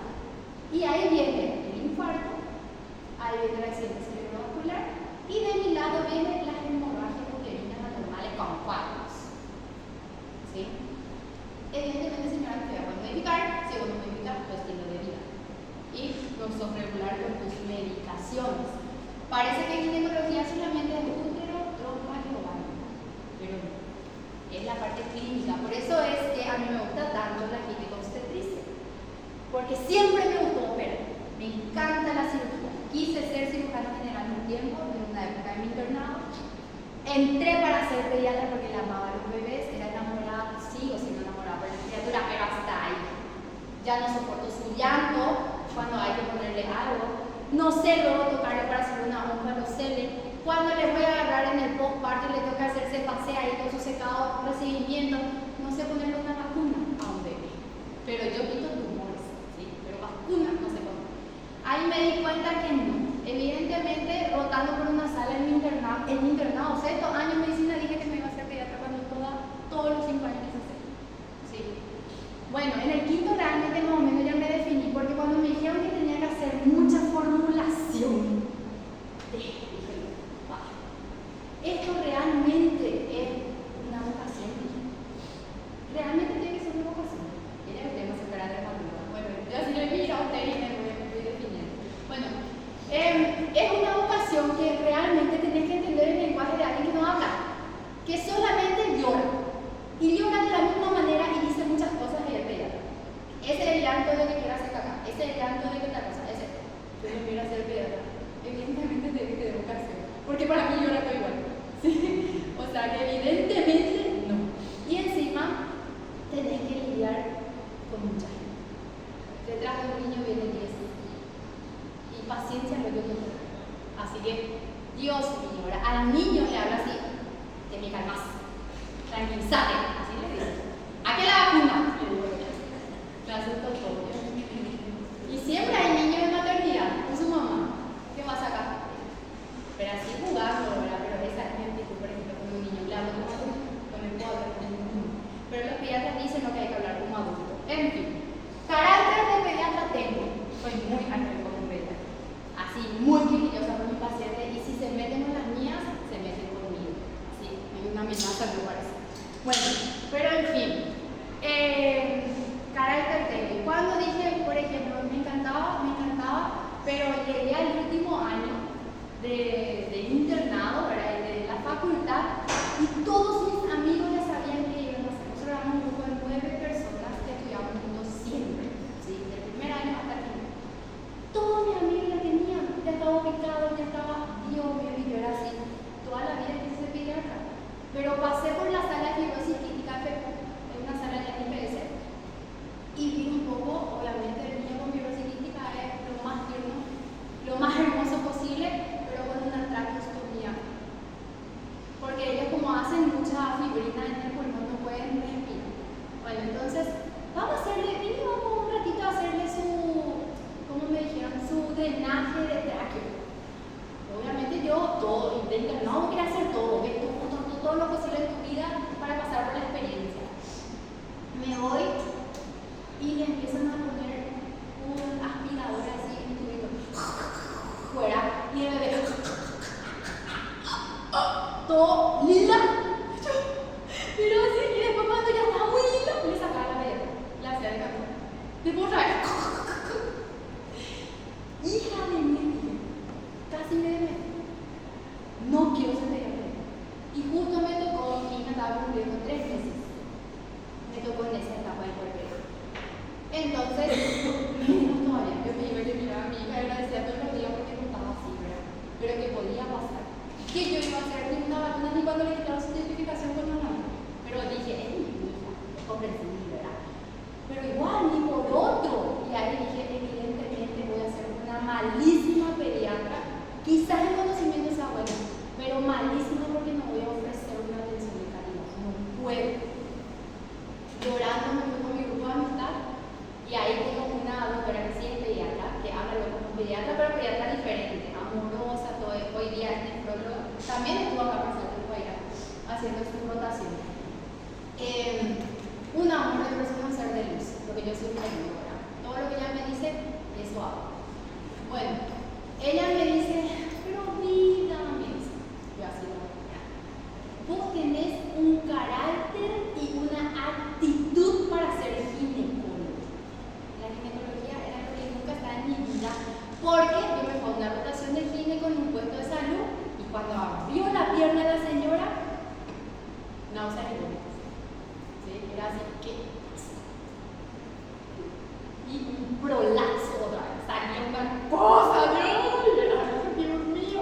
Y ahí viene el infarto, ahí viene el accidente cerebrovascular, y de mi lado vienen las hemorragias uterinas anormales con coágulos. ¿Sí? Evidentemente, señora, te voy a modificar si vos no modificas tu estilo de vida. Y lo sobreregular con tus medicaciones. Parece que en ginecología solamente es útero, trompa y ovario, pero no. Es la parte clínica. Por eso es que a mí me gusta tanto la ginecobstetricia. Porque siempre me gustó operar. Me encanta la cirugía. Quise ser cirujano general un tiempo, en una época de mi internado. Entré para ser pediatra porque la amaba a los bebés, era enamorada, sigo siendo enamorada por la criatura, pero hasta ahí. Ya no soporto su llanto cuando hay que ponerle algo. No sé luego tocarle para hacer una onca a los celes. Cuando les voy a agarrar en el postparto y le toca hacerse pasea ahí con su secado, recibimiento, no sé ponerle una vacuna a un bebé. Pero yo quito tumores, ¿sí? Pero vacunas no sé poner. Ahí me di cuenta que no. Evidentemente, rotando por una sala en mi internado, sexto año de medicina, dije que me iba a hacer pediatra cuando todos los 5 años quise hacer. ¿Sí? Bueno, en el quinto realmente más o menos ya me definí, porque cuando me dijeron que tenía que hacer mucha formulación, dije, wow, esto realmente es una vocación. Realmente tiene que ser una vocación. Ella que tenemos que esperar de madura. Bueno, yo así le miro a usted y me voy definiendo. Bueno, es una vocación Ese es el llanto de que quiero hacer caca, ese es el llanto de que tal cosa, ese. Yo no quiero hacer pediatra. Evidentemente tengo que hacer, porque para mí yo era todo igual. ¿Sí? O sea que evidentemente no. Y encima tenés que lidiar con mucha gente. Detrás de un niño viene 10. Y paciencia lo que yo tengo. Así que, Dios mío, ahora al niño le habla así, te me calmas, tranquilízate, así le dice. ¿A qué la vacuna? Le digo yo. Le asusto todo. Y siempre hay niños de maternidad con su mamá. ¿Qué vas a sacar? Pero así jugando, ¿verdad? Pero esa es mi actitud, por ejemplo, con un niño. Le hablo como adulto, no me puedo hablar como un niño. Pero los pediatras dicen lo que hay que hablar como adulto. En fin, carácter de pediatra tengo. Soy muy ángel como un pediatra. Así, muy quisquillosa con mis pacientes. Y si se meten con las mías, se meten conmigo. Sí, hay una amenaza, me parece. Bueno, pero en fin. Carácter tengo. Cuando dije, por ejemplo, me encantaba, pero llegué al último año de internado, ¿verdad? De la facultad, y todos mis amigos ya sabían que iban a hacer. Nosotros éramos un grupo de 9 personas que estudiábamos juntos siempre, ¿sí? Del primer año hasta el final. Todos mis amigos ya tenían, ya estaba ubicado, ya estaba, Dios mío, y yo era así. Toda la vida quise ser pediatra. Pero pasé por la sala de fibrosis quística, en una sala de IPS, y vi un poco, obviamente, el niño con fibrosis quística es lo más tierno, lo más hermoso posible, pero con una traqueostomía. Porque ellos, como hacen mucha fibrina en el pulmón, no pueden respirar. Bueno, entonces, vamos a hacerle, vamos un ratito a hacerle su, ¿cómo me dijeron? Su drenaje de tráqueo. Obviamente yo, todo, intento, no quiero hacer todo, que todo lo posible en tu vida para pasar por la experiencia. Me voy y le empiezan a poner un aspirador así en tu vida, fuera, y el bebé todo lila. Pero así, y después cuando ya estaba muy lila, le sacaba la bebé, la hacía de café. Después otra vez, hija de mí, casi me demé. No quiero ser pediatra. Y justo me tocó, mi hija estaba cumpliendo 3 meses. Me tocó en esa etapa del puerperio. Entonces, menos todavía. Yo me iba y miraba a mi hija y agradecía todos los días porque no estaba así, ¿verdad? Pero que podía pasar. Que yo iba a hacer ninguna vacuna ni cuando le quitaron su certificación con una mano. Pero dije, es mi hija, es comprensible, ¿verdad? Pero igual, ni por otro. Y ahí dije, evidentemente voy a ser una malísima pediatra. Quizás el conocimiento sea bueno, pero malísima porque no voy a ofrecer una atención de calidad. No puedo. Llorando me fui con mi grupo de amistad y ahí tengo una doctora que sí es pediatra, que habla luego como pediatra, pero pediatra diferente, amorosa, todo. Hoy día es nefróloga. También estuvo acá por ser tiempo allá, haciendo su rotación. Un amor de persona, un ser de luz, lo que yo siempre digo, ¿verdad? Todo lo que ella me dice, eso hago. Bueno, ella me dice, pero vida, me dice, yo así no. Vos tenés un carácter y una actitud para ser ginecólogo. La ginecología era lo que nunca estaba en mi vida, porque yo me fui a una rotación de gine con un puesto de salud y cuando abrió la pierna de la señora, náuseas y vómitos. ¿Sí? Era así que. Y un prolapso otra vez. Salía una cosa, Dios mío.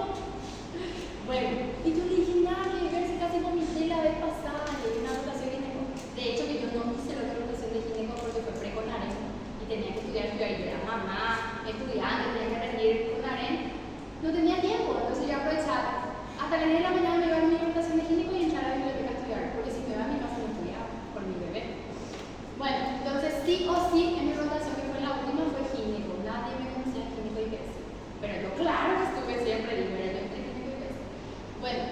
Bueno, y yo le dije, nada que ver, si casi vomité la vez pasada, le di una rotación de gineco. De hecho, que yo no hice la otra rotación de gineco porque fue pre con AREN y tenía que estudiar, yo era mamá, estudiante, tenía que rendir con AREN. No tenía tiempo, entonces yo aprovechaba. Hasta las 10 de la mañana me iba a mi rotación de gineco y entrar a la biblioteca a estudiar, porque si me iba a mi casa no estudiaba por mi bebé. Bueno, entonces sí o sí, en mi rotación, que fue la última, fue gineco. Nadie me conocía gineco y IPS. Pero yo, claro que estuve siempre, digo, era yo entre gineco y IPS. Bueno,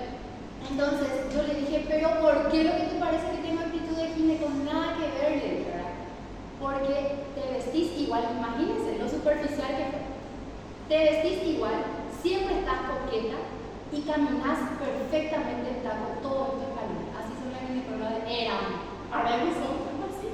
entonces yo le dije, pero ¿por qué lo que te parece que tengo actitud de gineco? Nada que ver, le dije, ¿verdad? Porque te vestís igual, imagínense lo superficial que fue. Te vestís igual, siempre estás coqueta y caminas perfectamente en taco todo estos caminos. Así son las ginecólogas, ahora no son así.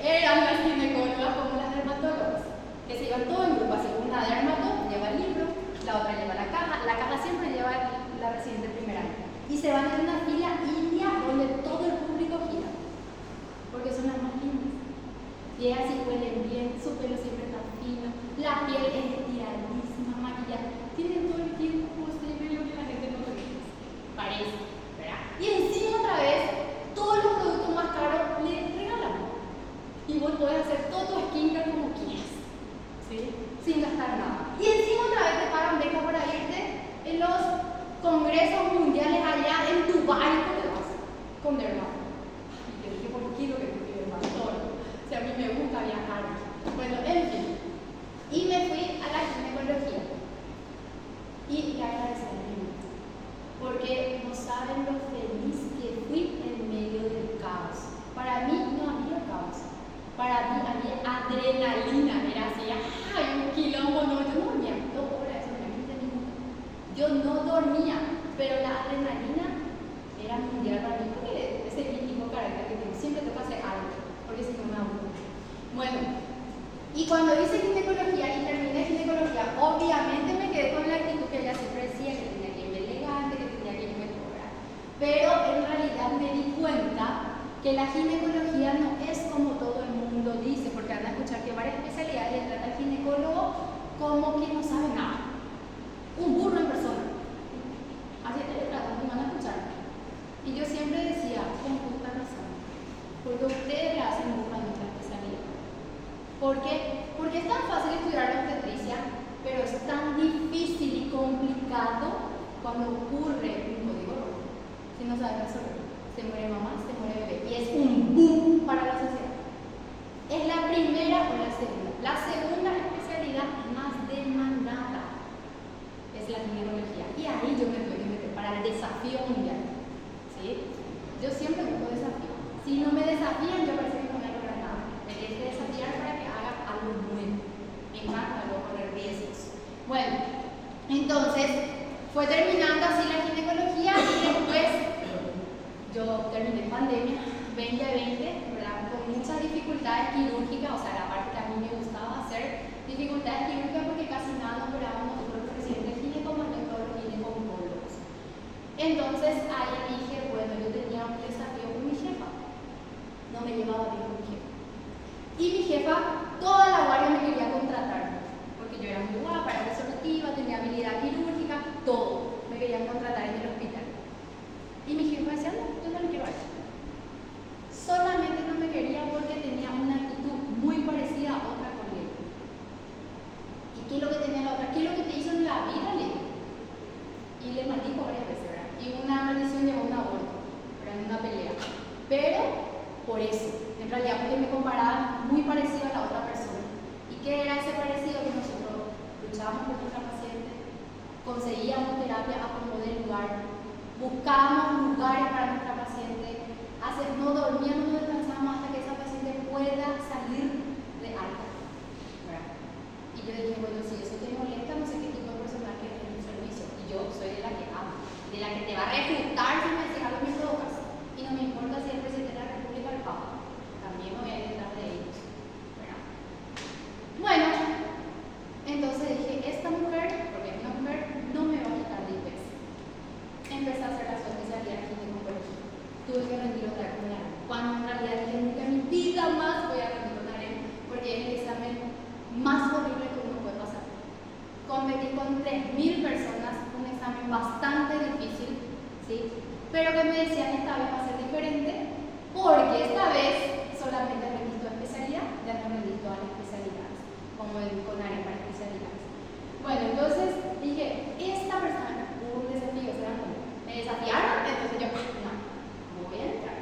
Eran las ginecólogas como las dermatólogas, que se iban todo en grupo, así una dermato lleva el libro, la otra lleva la caja siempre lleva la residente del primer año. Y se van en una fila india donde todo el público gira, porque son las más lindas. Llega así, huelen bien, su pelo siempre está fino, la piel es estiradísima, maquillaje, tienen todo el tiempo posible lo que la gente no lo dice. Parece, ¿verdad? Y encima otra vez, todos los productos más caros le regalamos. Y vos podés hacer todo tu skincare como quieras, ¿sí? Sin gastar nada. Y encima otra vez te pagan beca para irte en los congresos mundiales allá en Dubái, ¿cómo te vas? Con Derma. Y yo dije, ¿por qué lo que tú quieres más todo? O sea, a mí me gusta viajar. Bueno, en fin. Y me fui a la ginecología. Y le agradecí a mi vida. Porque no saben lo feliz que fui en medio del caos. Para mí no había caos. Para mí había adrenalina. Era así, ¡ay, un quilombo! No, yo no dormía 2 horas, eso me 15 minutos. Yo no dormía, pero la adrenalina era mundial para mí, porque ese mismo carácter que tengo, siempre tengo que hacer algo, porque si no me aburro. Bueno, y cuando hice ginecología y terminé ginecología, obviamente me quedé con la actitud que ella siempre decía, que tenía que irme elegante, que tenía que irme cobrar. Pero en realidad me di cuenta que la ginecología no es como todo el mundo dice, porque van a escuchar que varias especialidades le trata al ginecólogo como que no sabe nada. Un burro en persona. Así te le tratan y van a escuchar. Y yo siempre decía, con justa razón, porque ustedes le hacen buscando esta especialidad. ¿Por qué? Porque es tan fácil estudiar la obstetricia, pero es tan difícil y complicado cuando ocurre un código rojo. Si no sabes resolver, se muere mamá, se muere bebé. Y es un boom para la sociedad. ¿Es la primera o la segunda? La segunda especialidad más demandada es la ginecología. Y ahí yo me tuve que meter para el desafío mundial. ¿Sí? Yo siempre busco desafío. Si no me desafían, yo parece que no me logran nada. Me tienes que desafiar para que haga algo nuevo. Me encanta luego poner riesgos. Bueno, entonces fue terminando así la ginecología y después yo terminé en pandemia 2020, ¿verdad? Con muchas dificultades quirúrgicas, o sea, la parte que a mí me gustaba hacer, dificultades quirúrgicas porque casi nada nos operábamos nosotros los residentes ginecólogos y todos los ginecólogos. Entonces ahí dije, bueno, yo tenía un desafío con mi jefa, no me llevaba bien con mi jefa. Y mi jefa, toda la guardia me quería contratar, porque yo era muy guapa, era resolutiva, tenía habilidad quirúrgica, todo, me querían contratar en el hospital. Y mi jefa decía, no, yo no le quiero a ella. Solamente no me quería porque tenía una actitud muy parecida a otra colega. ¿Y qué es lo que tenía la otra? ¿Qué es lo que te hizo en la vida? Y le maldijo varias veces, ¿verdad? Y una maldición llevó a un aborto, ¿verdad? En una pelea. Pero por eso, en realidad porque me comparaban muy parecido a la otra persona. ¿Y qué era ese parecido? Que nosotros luchábamos por nuestra paciente, conseguíamos terapia a como de lugar, buscábamos lugares para nuestra paciente, no dormíamos, no descansábamos hasta que esa paciente pueda salir de alta, ¿verdad? Y yo dije, bueno, si eso te molesta, no sé qué tipo de personal que es en tu servicio. Y yo soy de la que ama, de la que te va a refutar si me decís algo que me provocas. Y no me importa si es el presidente de la República o el Papa, también me voy a ir detrás de ellos, ¿verdad? Bueno, entonces dije, esta mujer, porque es una mujer, no me va a quitar de IPES. Empecé a hacer la especialidad en ginecología. Tuve que rendir otra vez con AREN. Cuando en realidad dije, nunca en mi vida más voy a rendir con AREN, porque es el examen más horrible que uno puede pasar. Competí con 3.000 personas, un examen bastante difícil, ¿sí? Pero que me decían esta vez va a ser diferente, porque esta vez solamente rendí tu especialidad, ya no rendí todas las especialidades, como con AREN para especialidades. Bueno, entonces dije, esta persona hubo un desafío, ¿se dan cuenta? Me desafiaron, entonces yo, no, voy a entrar.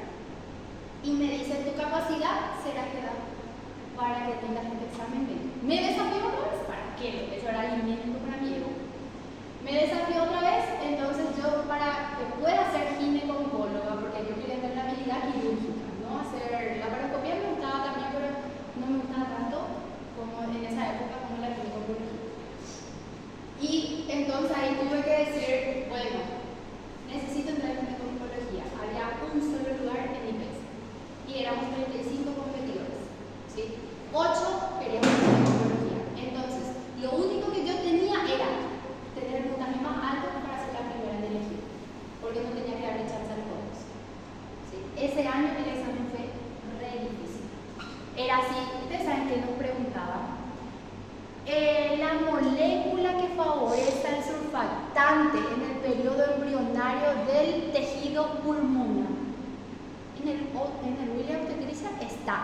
Y me dice, tu capacidad será que da para que tengas este examen médico. Me desafió otra vez, ¿para qué? Eso era alimento para mi ego. Me desafió otra vez, entonces yo para que pueda ser ginecóloga, porque yo quería tener la habilidad quirúrgica, no hacer la laparoscopía me gustaba también, pero no me gustaba tanto como en esa época como la ginecología. Y entonces ahí tuve que decir, bueno, necesito entrar en ginecología. Había un solo lugar en IPES y éramos 35 competidores, ¿sí? 8 queríamos ginecología. Entonces, lo único que yo tenía era tener el puntaje más alto para ser la primera en elegir, porque no tenía que darle chance a todos, ¿sí? Ese año el examen fue re difícil. Era así, primario del tejido pulmonar. En el William Obstetricia está.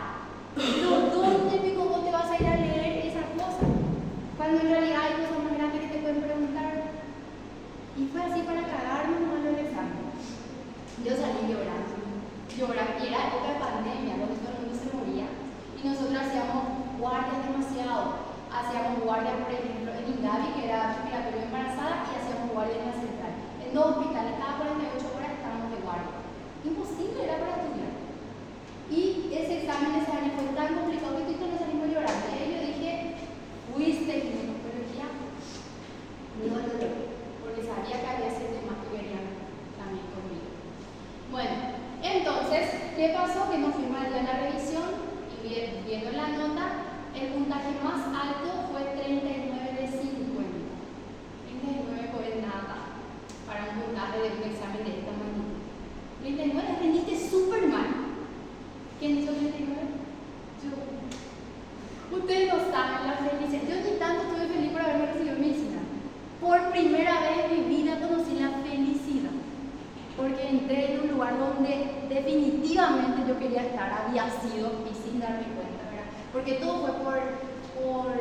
Pero ¿dónde pico vos te vas a ir a leer esas cosas? Cuando en realidad hay cosas más grandes que te pueden preguntar. Y fue así para cagarme nomás el examen. Yo salí llorando. Y era época de pandemia, donde todo el mundo se moría. Y nosotros hacíamos guardias demasiado. Hacíamos guardias, por ejemplo, en Ingavi, que era respiratorio embarazada, y hacíamos guardias en la central. En 2 hospitales, cada 48 horas estábamos de guardia. Imposible era para estudiar. Y ese examen ese año fue tan complicado que todos nos salimos llorando. Y yo dije, fuiste ginecología, no el dolor, porque sabía que había 7 más que venían también conmigo. Bueno, entonces, ¿qué pasó? Que nos fuimos al día de la revisión y viendo la nota, el puntaje más alto fue 39 de 50. 39 fue nada para un puntaje de un examen de esta magnitud. 39, rendiste súper mal. ¿Quién hizo 39? Yo. Ustedes no saben la felicidad. Yo ni tanto estuve feliz por haberme recibido medicina. Por primera vez en mi vida conocí la felicidad. Porque entré en un lugar donde definitivamente yo quería estar, había sido y sin darme cuenta, ¿verdad? Porque todo fue por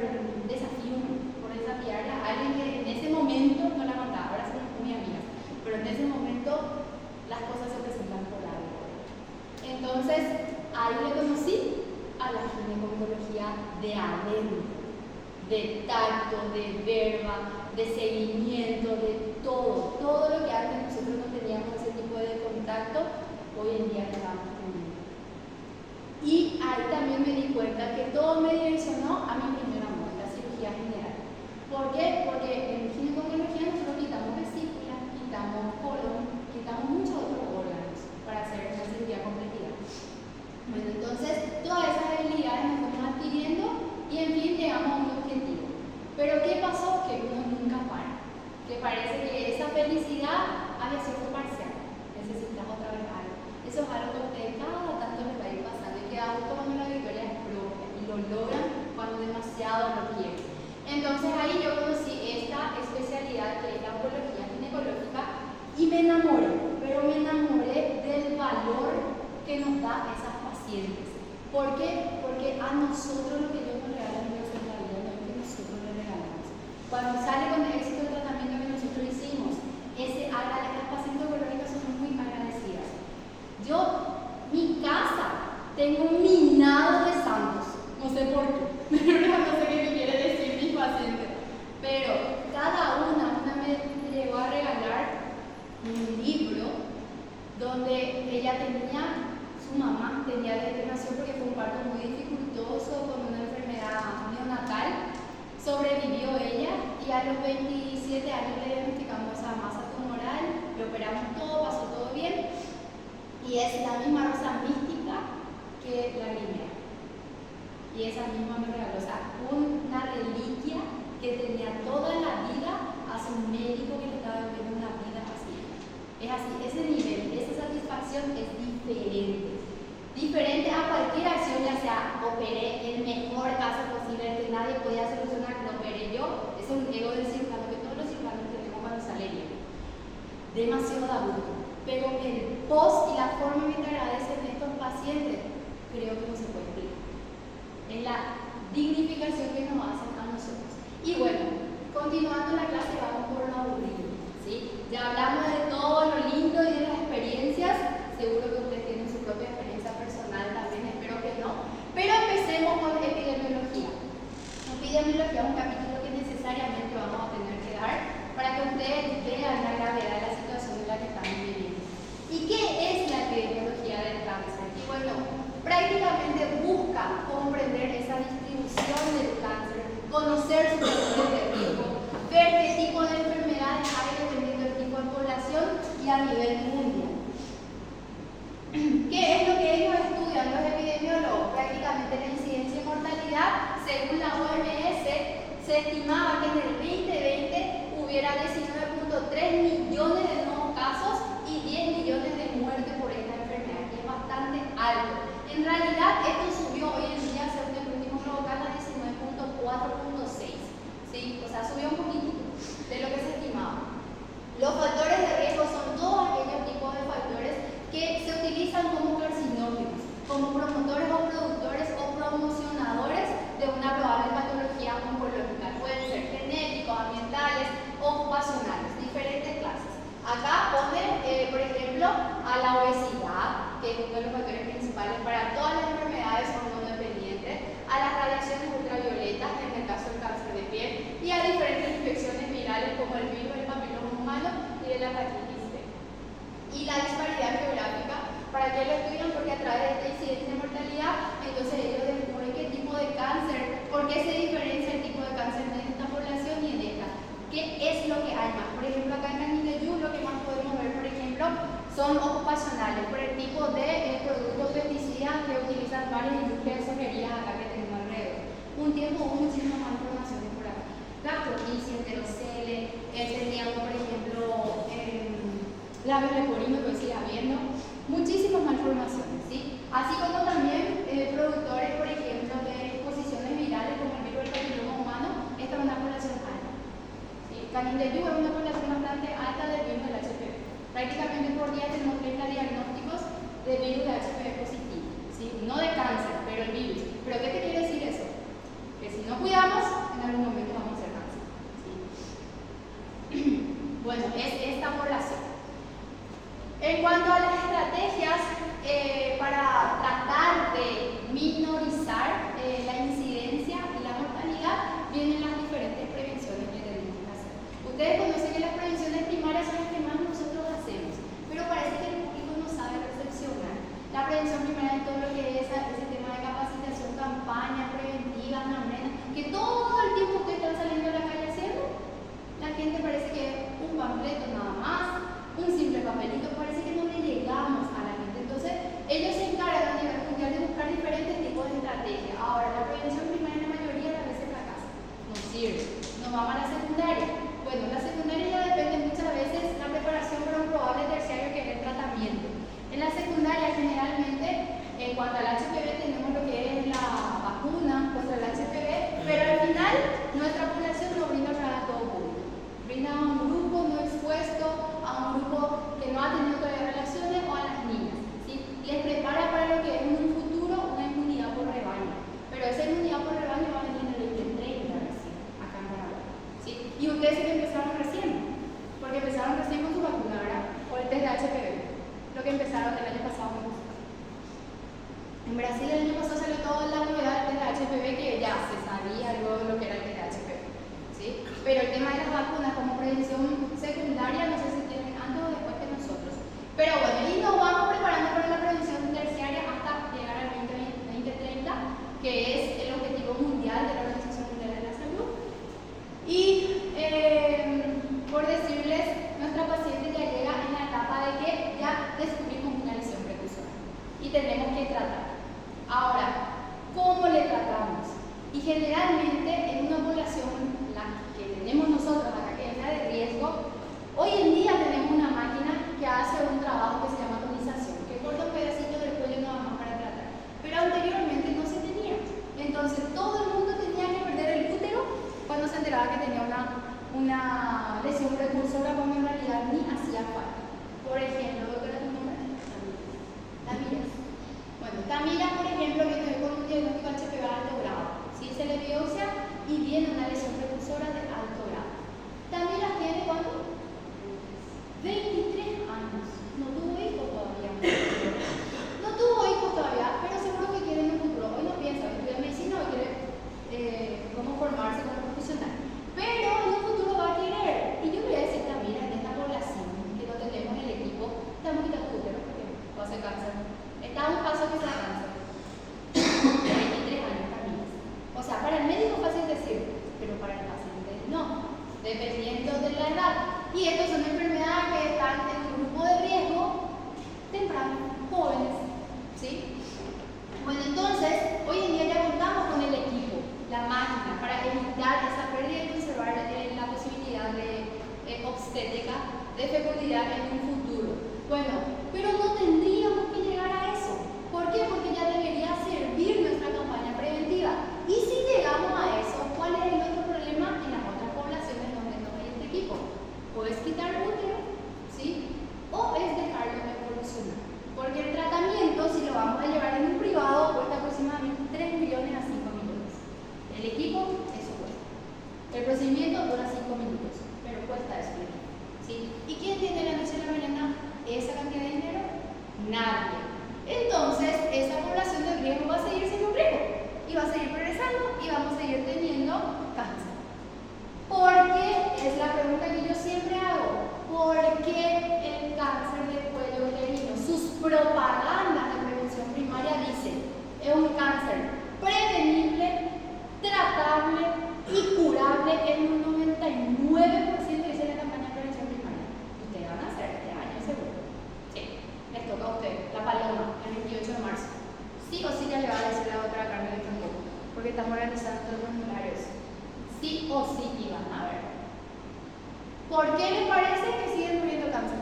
desafío, por desafiar a alguien que en ese momento no la aguantaba, ahora somos muy amigas, pero en ese momento las cosas se presentan por algo. Entonces, ahí le conocí a la ginecología de adentro, de tacto, de verba, de seguimiento, de todo lo que antes nosotros no teníamos ese tipo de contacto, hoy en día lo estamos teniendo. Y ahí también me di cuenta que todo me direccionó a mi primer amor, la cirugía general. ¿Por qué? Porque en ginecología nosotros quitamos vesícula, quitamos colon, quitamos muchos otros órganos para hacer una cirugía completa. Bueno, entonces todas esas habilidades nos vamos adquiriendo y en fin llegamos a un objetivo. Pero ¿qué pasó? Que uno nunca para. Que parece que esa felicidad había sido parcial. Necesitas otra vez algo. Eso es algo que a ustedes cada tanto les va a ir pasando y que aún cuando la victoria es propia y lo logran cuando demasiado lo quieren. Entonces ahí yo conocí esta especialidad que es la oncología ginecológica y me enamoré, pero me enamoré del valor que nos da esas pacientes. ¿Por qué? Porque a nosotros lo que Dios nos regala es la vida, no es que nosotros le regalamos. Cuando sale con el éxito del tratamiento que nosotros hicimos, las pacientes oncológicas son muy agradecidas. Yo, mi casa, tengo un minado de santos, no sé por qué, no sé qué me quiere decir mis pacientes, pero cada una me llegó a regalar un libro donde ella tenía, su mamá tenía desde que nació porque fue un parto muy dificultoso con una enfermedad neonatal, sobrevivió ella y a los 27 años le diagnosticamos esa masa tumoral, le operamos todo, pasó todo bien y es la misma rosa mística que la grimea. Y esa misma me regaló, o sea, una reliquia que tenía toda la vida a su médico que le estaba viviendo una vida así. Es así, ese nivel, esa satisfacción es diferente. Diferente a cualquier acción, ya sea operé el mejor caso posible, el que nadie podía solucionar, lo operé yo. Es un ego del cirujano que todos los cirujanos tenemos cuando sale bien. Demasiado da gusto. Pero el post y la forma en que te agradecen estos pacientes, creo que no se puede explicar. Es la dignificación que nos hacen a nosotros. Y bueno, continuando la clase, vamos por lo aburrido, ¿sí? Ya hablamos de todo lo lindo y de las experiencias. Seguro que ustedes tienen su propia experiencia personal también, espero que no. Pero empecemos con epidemiología. Epidemiología es un capítulo que necesariamente vamos a tener que dar para que ustedes vean la gravedad de la situación en la que estamos viviendo. ¿Y qué es la epidemiología del cáncer? Y bueno, prácticamente busca comprender esa distribución del cáncer, conocer sus factores de riesgo, ver qué tipo de enfermedades hay dependiendo del tipo de población y a nivel mundial. ¿Qué es lo que ellos estudian los epidemiólogos? Prácticamente la incidencia y mortalidad. Según la OMS, se estimaba que en el 2020 hubiera 19.3 millones de nuevos casos y 10 millones de muertes por esta enfermedad, que es bastante alto. En realidad, esto subió hoy en día, según el último Provocar, a 19.4.6. ¿Sí? O sea, subió un poquitito de lo que se estimaba. Los factores de riesgo son todos ¿Por qué se diferencia el tipo de cáncer en esta población y en esta? ¿Qué es lo que hay más? Por ejemplo, acá en Canindeyú lo que más podemos ver, por ejemplo, son ocupacionales por el tipo de productos pesticidas que utilizan varias industrias de sojería acá que tenemos alrededor. Un tiempo hubo muchísimas más informaciones por acá. Gastrolisis, enterocele, teníamos, por ejemplo, labios leporino que hoy sigue habiendo. Muchísimas malformaciones, ¿sí? Así como también productores, por ejemplo, de exposiciones virales como el virus del papiloma humano. Esta es una población alta, ¿sí? Canindeyú es una población bastante alta del virus del HPV. Prácticamente por día tenemos 30 diagnósticos de virus de HPV positivo, ¿sí? No de cáncer, pero el virus. ¿Pero qué te quiere decir eso? Que si no cuidamos, en algún momento vamos a hacer cáncer, ¿sí? Bueno, es esta población. En cuanto a las estrategias para tratar de minorizar la incidencia y la mortalidad, vienen las diferentes prevenciones que tenemos que hacer. Ustedes conocen que las prevenciones primarias son las que más nosotros hacemos, pero parece que el público no sabe recepcionar. La prevención primaria en todo lo que es ese tema de capacitación, campañas preventivas, que todo el tiempo que están saliendo a la calle haciendo, la gente parece que un panfleto nada más, un simple papelito, parece que no le llegamos a la gente. Entonces, ellos se encargan a nivel mundial de buscar diferentes tipos de estrategias. Ahora, la prevención primaria la mayoría de las veces fracasa, no sirve. Nos vamos a la secundaria. Bueno, la secundaria ya depende muchas veces de la preparación para un probable terciario que es el tratamiento. En la secundaria, generalmente, en cuanto al HPV, tenemos lo que es la vacuna contra el HPV, pero al final, nuestra población no brinda para todo público. Brinda a un grupo no expuesto, a un grupo que no ha tenido todavía relaciones o a las niñas, ¿sí? Les prepara para lo que es en un futuro una inmunidad por rebaño, pero esa inmunidad por rebaño va a venir en el 2030 recién, acá en Paraguay, ¿sí? Y ustedes sí que empezaron recién, porque empezaron recién con su vacuna, ¿verdad? O el test de HPV, lo que empezaron el año pasado. En Brasil el año pasado salió toda la novedad del test de HPV que ya se sabía algo de lo que era el test de HPV, ¿sí? Pero el tema de las vacunas como prevención secundaria, no sé si tienen antes o después que nosotros. Pero bueno, y nos vamos preparando para la prevención terciaria hasta llegar al 2030, que es el objetivo mundial de la Organización Mundial de la Salud. Y por decirles, nuestra paciente ya llega en la etapa de que ya descubrimos una lesión precursora y tenemos que tratar. Ahora, ¿cómo le tratamos? Y generalmente en una población, la que tenemos nosotros acá, que es la de riesgo, hoy en día tenemos una máquina que hace un trabajo que se llama tonización, que corta un pedacito del cuello nada más para tratar. Pero anteriormente no se tenía. Entonces todo el mundo tenía que perder el útero cuando se enteraba que tenía una lesión precursora, cuando en realidad ni hacía falta. Por ejemplo, doctora, ¿tu nombre? Tamira. Bueno, Tamira, por ejemplo, viene con un diagnóstico HPV alto grado. ¿Sí? Se le biopsia y viene una lesión precursora de alto grado. Tamira tiene ¿cuánto? 23 años. No tuvo hijos todavía. No tuvo hijos todavía, pero seguro que quiere en el futuro. Hoy no piensa en estudiar medicina o quiere cómo formarse como profesional. Pero en el futuro va a querer. Y yo voy a decir también en esta población que no tenemos el equipo, estamos quitando útero porque va a ser cáncer. Está a un paso que sea cáncer. 23 años también. O sea, para el médico es fácil decir, pero para el paciente no, dependiendo de la edad. Y estas son enfermedades que están en un grupo de riesgo temprano, jóvenes, ¿sí? Bueno, entonces, hoy en día ya contamos con el equipo, la máquina, para evitar esa pérdida y conservar la posibilidad de obstétrica, de fecundidad en un futuro. Bueno, pero no tendríamos que llegar a eso. ¿Por qué? Porque ya debería servir nuestra campaña preventiva. Y si llegamos a eso, ¿cuál es el otro problema en las otras poblaciones donde no hay este equipo? O es quitar el útero, ¿sí? O es dejarlo evolucionar. Porque el tratamiento, si lo vamos a llevar en un privado, cuesta aproximadamente 3 millones a 5 millones. El equipo, eso cuesta. El procedimiento dura 5 minutos, pero cuesta eso, ¿sí? ¿Y quién tiene la noche a la mañana esa cantidad de dinero? Nadie. Entonces, esa población de riesgo va a seguir siendo un riesgo y va a seguir progresando y vamos a seguir teniendo cáncer. Porque es la pregunta que yo siempre hago. ¿Por qué el cáncer de cuello uterino? Sus propagandas de prevención primaria dicen es un cáncer prevenible, tratable en un 99% hice la campaña de prevención primaria. Ustedes van a hacer este año seguro. Sí, les toca a ustedes, la paloma, el 28 de marzo. Sí o sí ya le va a decir la otra Carmen de tampoco, porque estamos organizando todos los formularios. Sí o sí iban a ver. ¿Por qué les parece que siguen muriendo cáncer?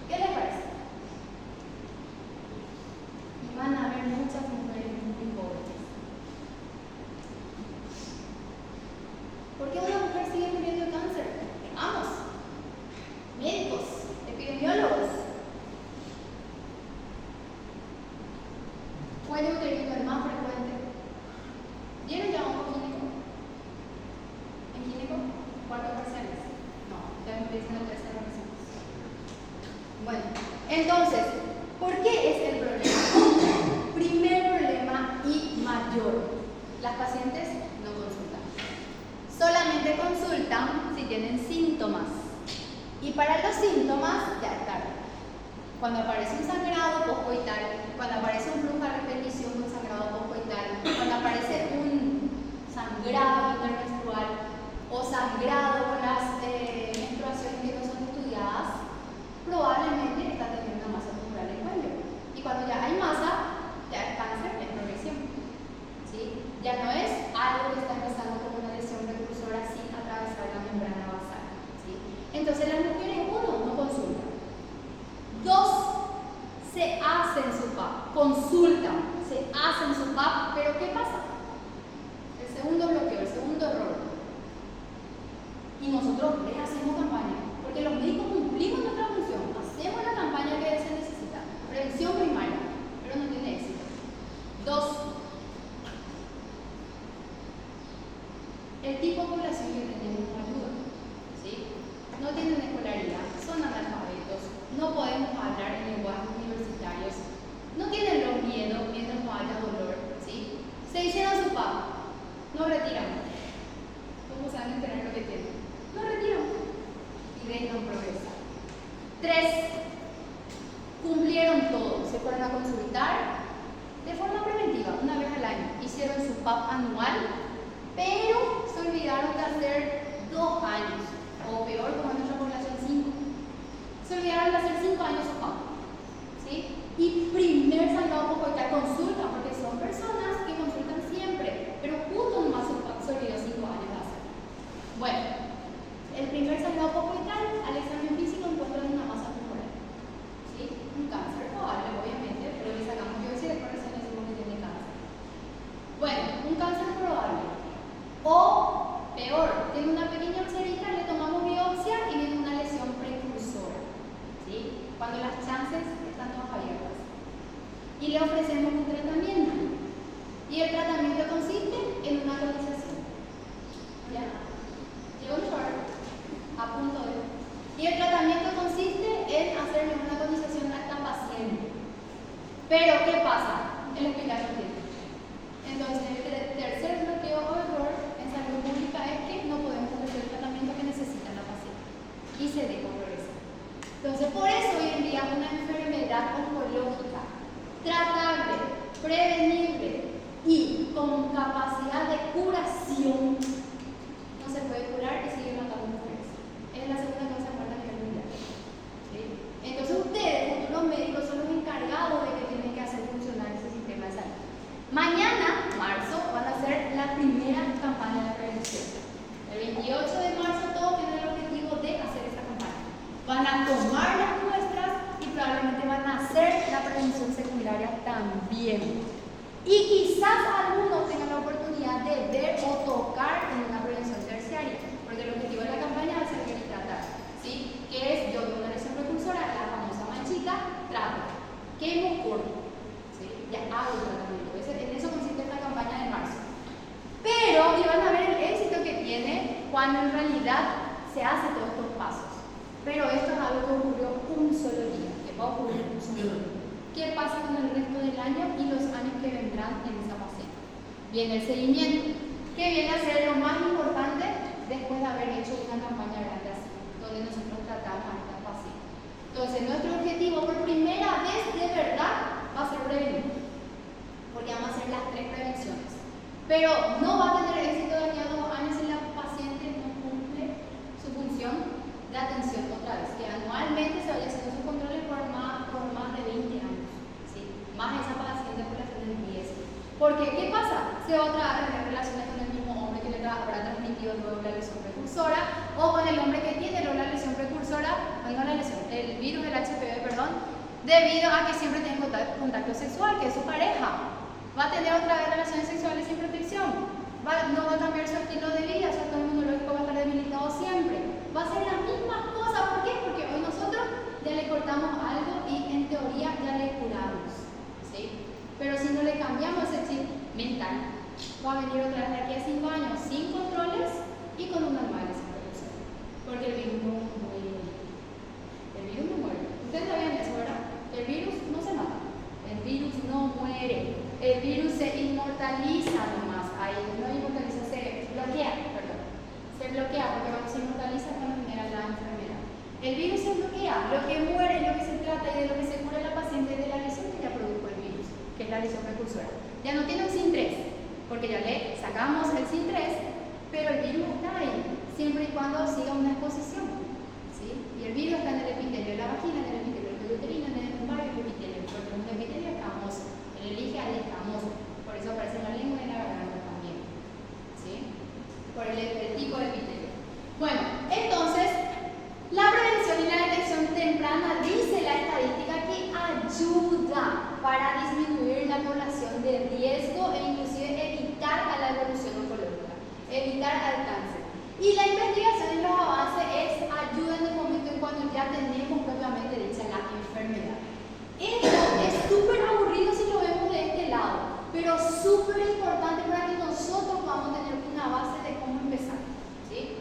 ¿Qué les parece? Y van a haber muchas mujeres muy pobres. ¿Por qué una mujer sigue muriendo de cáncer? Vamos, médicos, epidemiólogos. Cuello uterino el más frecuente. ¿Vieron ya un clínico? ¿En clínico? ¿Cuarto parciales? No, ya me dicen la tercera versión. Bueno, entonces, ¿por qué es el problema? Primer problema y mayor. Las pacientes no consultan. Solamente consultan si tienen síntomas. Y para los síntomas ya es tarde. Cuando aparece un sangrado poscoital, cuando aparece un flujo a repetición con sangrado poscoital, cuando aparece un sangrado intermenstrual o sangrado con las menstruaciones que no son estudiadas, probablemente está teniendo una masa tumoral en el cuello. Y cuando ya hay masa, ya es cáncer en progresión. ¿Sí? Ya no es algo que está empezando como una lesión precursora sin atravesar la membrana basal. ¿Sí? Entonces las mujeres, uno, no consultan. Dos, se hacen su PAP, consultan, se hacen su PAP, pero ¿qué pasa? El segundo bloqueo, el segundo error. Y nosotros les hacemos campaña, porque los médicos cumplimos nuestra función, hacemos la campaña que se necesita, prevención primaria, pero no tiene éxito. Dos, el tipo de población que tenemos no ayuda, ¿sí? No tienen escolaridad, son analfabetos, no podemos hablar en lenguajes universitarios, no tienen los miedos mientras no haya dolor, ¿sí? Se hicieron su PAP, no retiran. ¿Cómo se van a enterar lo que tienen? No retiran y dejan progresar. Tres, cumplieron todo, se fueron a consultar de forma preventiva, una vez al año, hicieron su PAP anual, pero se olvidaron de hacer 2 años, o peor, como en nuestra población, 5. Se olvidaron de hacer 5 años su PAP, ¿sí? Y primer sangrado poscoital consulta, porque son personas que consultan siempre, pero justo nomás se olvidó 5 años de hacer. Bueno, el primer sangrado poscoital, al examen físico encuentran una masa tumoral, ¿sí? Un cáncer probable, obviamente, pero le sacamos biopsia y después recién decimos que tiene cáncer. Bueno, un cáncer probable. O, peor, tiene una pequeña ulcerita, le tomamos biopsia y viene una lesión precursora, ¿sí? Cuando las chances están todas abiertas. Y le ofrecemos un tratamiento. Y el tratamiento consiste en una colonización. ¿Ya? Llegó el short, a punto de. Y el tratamiento consiste en hacerle una colonización a esta paciente. Pero, ¿qué pasa? El hospital no tiene. Entonces, el tercer bloqueo o error en salud pública es que no podemos ofrecer el tratamiento que necesita la paciente y se deja progresar. Entonces, por eso hoy en día una enfermedad oncológica tratable, prevenible y con capacidad de curación no se puede curar y sigue matando mujeres. Es la segunda causa de muerte a nivel mundial. ¿Sí? Entonces, ustedes, futuros médicos, son los encargados de que tienen que hacer funcionar ese sistema de salud. Mañana, marzo, van a hacer la primera campaña de prevención. El 28 de marzo todos tienen el objetivo de hacer esta campaña. Van a tomar las muestras y probablemente van a hacer la prevención secundaria también. Y quizás algunos tengan la oportunidad de ver o tocar en una prevención terciaria, porque el objetivo de la campaña va a ser ver y tratar, ¿sí? Que es, yo veo una lesión precursora, la famosa manchita, trato. Quemo corto, ¿sí? Ya hago el tratamiento. En eso consiste esta campaña de marzo. Pero y van a ver el éxito que tiene cuando en realidad se hace todos estos pasos. Pero esto es algo que ocurrió un solo día, que va a ocurrir un solo día. ¿Qué pasa con el resto del año y los años que vendrán en esa paciente? Viene el seguimiento, que viene a ser lo más importante después de haber hecho una campaña grande así, donde nosotros tratamos a esta paciente. Entonces, nuestro objetivo por primera vez de verdad va a ser prevenir, porque vamos a hacer las 3 prevenciones. pero no va a tener éxito de aquí a 2 años si la paciente no cumple su función de atención otra vez, que anualmente se vaya haciendo sus controles por más de 20 años, ¿sí? Más esa paciente por la que del riesgo. Porque, ¿qué pasa? Se va a tener relaciones con el mismo hombre que le habrá transmitido luego la lesión precursora, o con el hombre que tiene luego la lesión precursora, el virus del HPV, perdón, debido a que siempre tiene contacto sexual, que es su pareja. Va a tener otra vez relaciones sexuales sin protección. No va a cambiar su estilo de vida, su estado inmunológico va a estar debilitado siempre. Va a ser las mismas cosas. ¿Por qué? Porque hoy nosotros ya le cortamos algo y en teoría ya le curamos, ¿sí? Pero si no le cambiamos ese chip mental, va a venir otra vez de aquí a 5 años sin controles y con un normal sin protección. Porque el virus no muere. El virus no muere. Ustedes sabían eso, ¿verdad? El virus no se mata. El virus no muere. El virus se inmortaliza nomás. Ahí no inmortaliza, se bloquea, perdón. Se bloquea porque cuando se inmortaliza cuando genera la enfermedad. El virus se bloquea. Lo que muere, lo que se trata y de lo que se cura la paciente es de la lesión que ya produjo el virus, que es la lesión precursora. Ya no tiene un SIN3, porque ya le sacamos el SIN3, pero el virus está ahí, siempre y cuando siga una exposición, ¿sí? Y el virus está en el epitelio de la vagina, en el epitelio uterino, en el varios epitelios, porque un epitelio escamoso, él elige al escamoso, por eso aparece en la lengua y en la garganta también, ¿sí? Por el tipo de epitelio. Bueno, entonces, la prevención y la detección temprana, dice la estadística, que ayuda para disminuir la población de riesgo e inclusive evitar a la evolución oncológica, evitar al cáncer. Y la investigación y los avances ayuda en el momento en cuando ya tenemos propiamente dicha la enfermedad. Esto es súper aburrido si lo vemos de este lado, pero súper importante para que nosotros podamos tener una base de cómo empezar, ¿sí?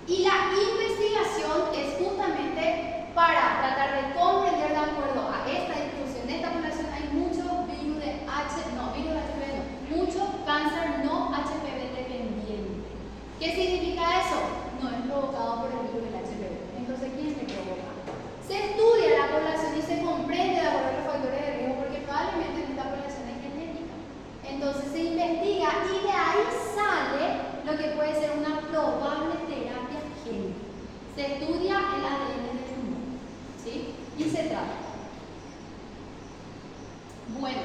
Y la investigación es justamente para tratar de comprender de acuerdo a esta distribución de esta población. Hay mucho virus de mucho cáncer no HPV dependiente. ¿Qué significa eso? No es provocado por el virus del HPV. Entonces, ¿quién le provoca? Se estudia la población y se comprende de acuerdo a los factores de riesgo, porque probablemente en esta población es genética. Entonces se investiga y de ahí sale lo que puede ser una probable terapia génica. Se estudia el ADN del tumor, ¿sí? Y se trata. Bueno,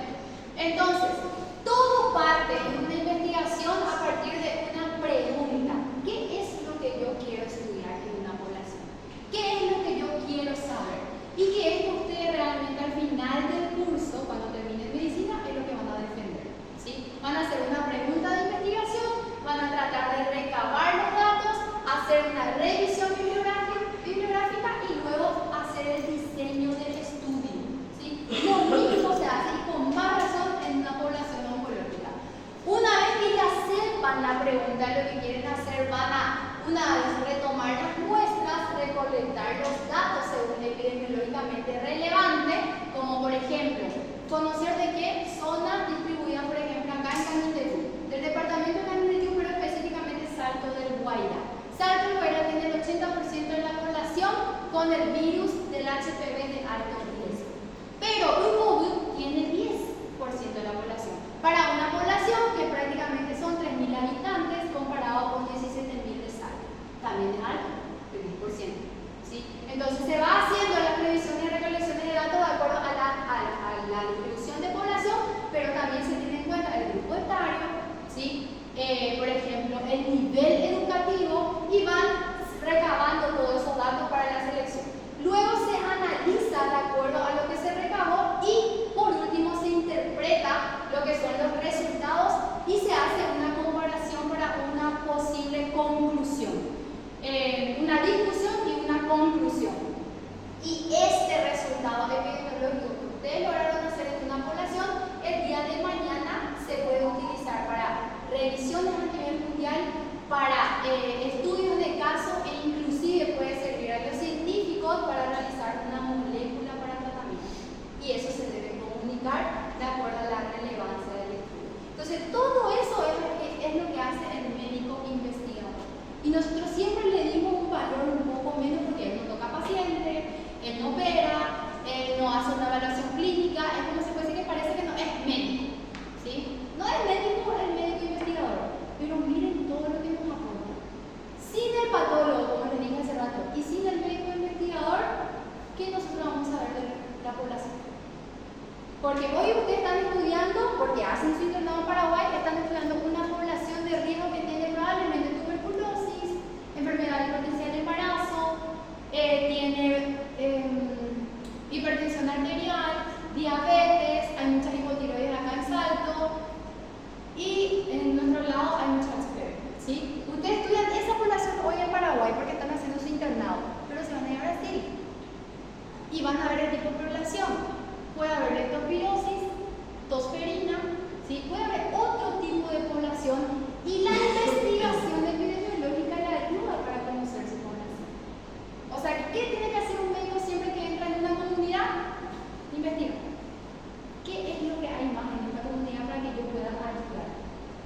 entonces, todo parte en una investigación a partir de una pregunta. ¿Qué es lo que yo quiero estudiar en una población? ¿Qué es lo que yo quiero saber? Y que esto ustedes realmente al final del curso, cuando terminen medicina, es lo que van a defender, ¿sí? Van a hacer una pregunta de investigación, van a tratar de recabar los datos, hacer una revisión bibliográfica y luego hacer el diseño del estudio, ¿sí? Lo mismo se hace y con más razón en una población oncológica. Una vez que ya sepan la pregunta, lo que quieren hacer, van a, una vez retomar las muestras, recolectar los datos según epidemiológicamente relevante, como por ejemplo, conocer de qué zona distribuida, por ejemplo, acá en Canindeyú, del departamento de Canindeyú, pero específicamente Salto del Guaira. Salto del Guaira tiene el 80% de la población con el virus del HPV de alto riesgo, pero Ubud tiene 10% de la población, para una población que prácticamente son 3.000 habitantes comparado con 17.000 de Salto. También es alto, el 10%. ¿Sí? Entonces se va haciendo las previsiones y recolecciones de datos de acuerdo a la distribución de población, pero también se tiene en cuenta el grupo etario, ¿sí? Por ejemplo, el nivel educativo, y van recabando todos esos datos para la selección. Luego se analiza de acuerdo a lo que se recabó y por último se interpreta lo que son los resultados y se hace una comparación para una posible conclusión. Una discusión y una conclusión. Y este resultado epidemiológico que ustedes lograron hacer en una población, el día de mañana se puede utilizar para revisiones a nivel mundial, para estudios de caso e inclusive puede servir a los científicos para realizar una molécula para tratamiento. Y eso se debe comunicar de acuerdo a la relevancia del estudio. Entonces, todo eso es lo que hace el médico investigador. Y nosotros siempre le dimos un valor un poco menos porque él no toca paciente, él no opera, él no hace una evaluación clínica, es como si fuese que parece que no es médico, ¿sí? No es médico, el médico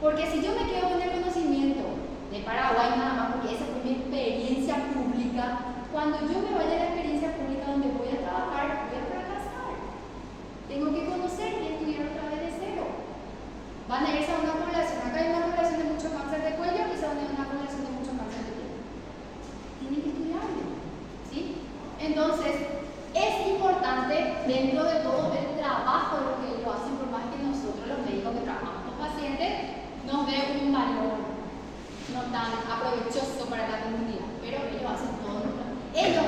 Porque si yo me quedo con el conocimiento de Paraguay nada más, porque esa fue mi experiencia pública, cuando yo me vaya a la experiencia pública donde voy a trabajar, voy a fracasar. Tengo que conocer y estudiar otra vez de cero. Van a irse a una población, acá hay una población de mucho cáncer de cuello y se van a ir a una población de mucho cáncer de piel. Tienen que estudiarlo, ¿sí? Entonces, es importante dentro de todo el trabajo de lo que ellos hacen, por más que nosotros los médicos que trabajamos con pacientes nos dé un valor no tan aprovechoso para la comunidad, pero ellos hacen todo lo que ellos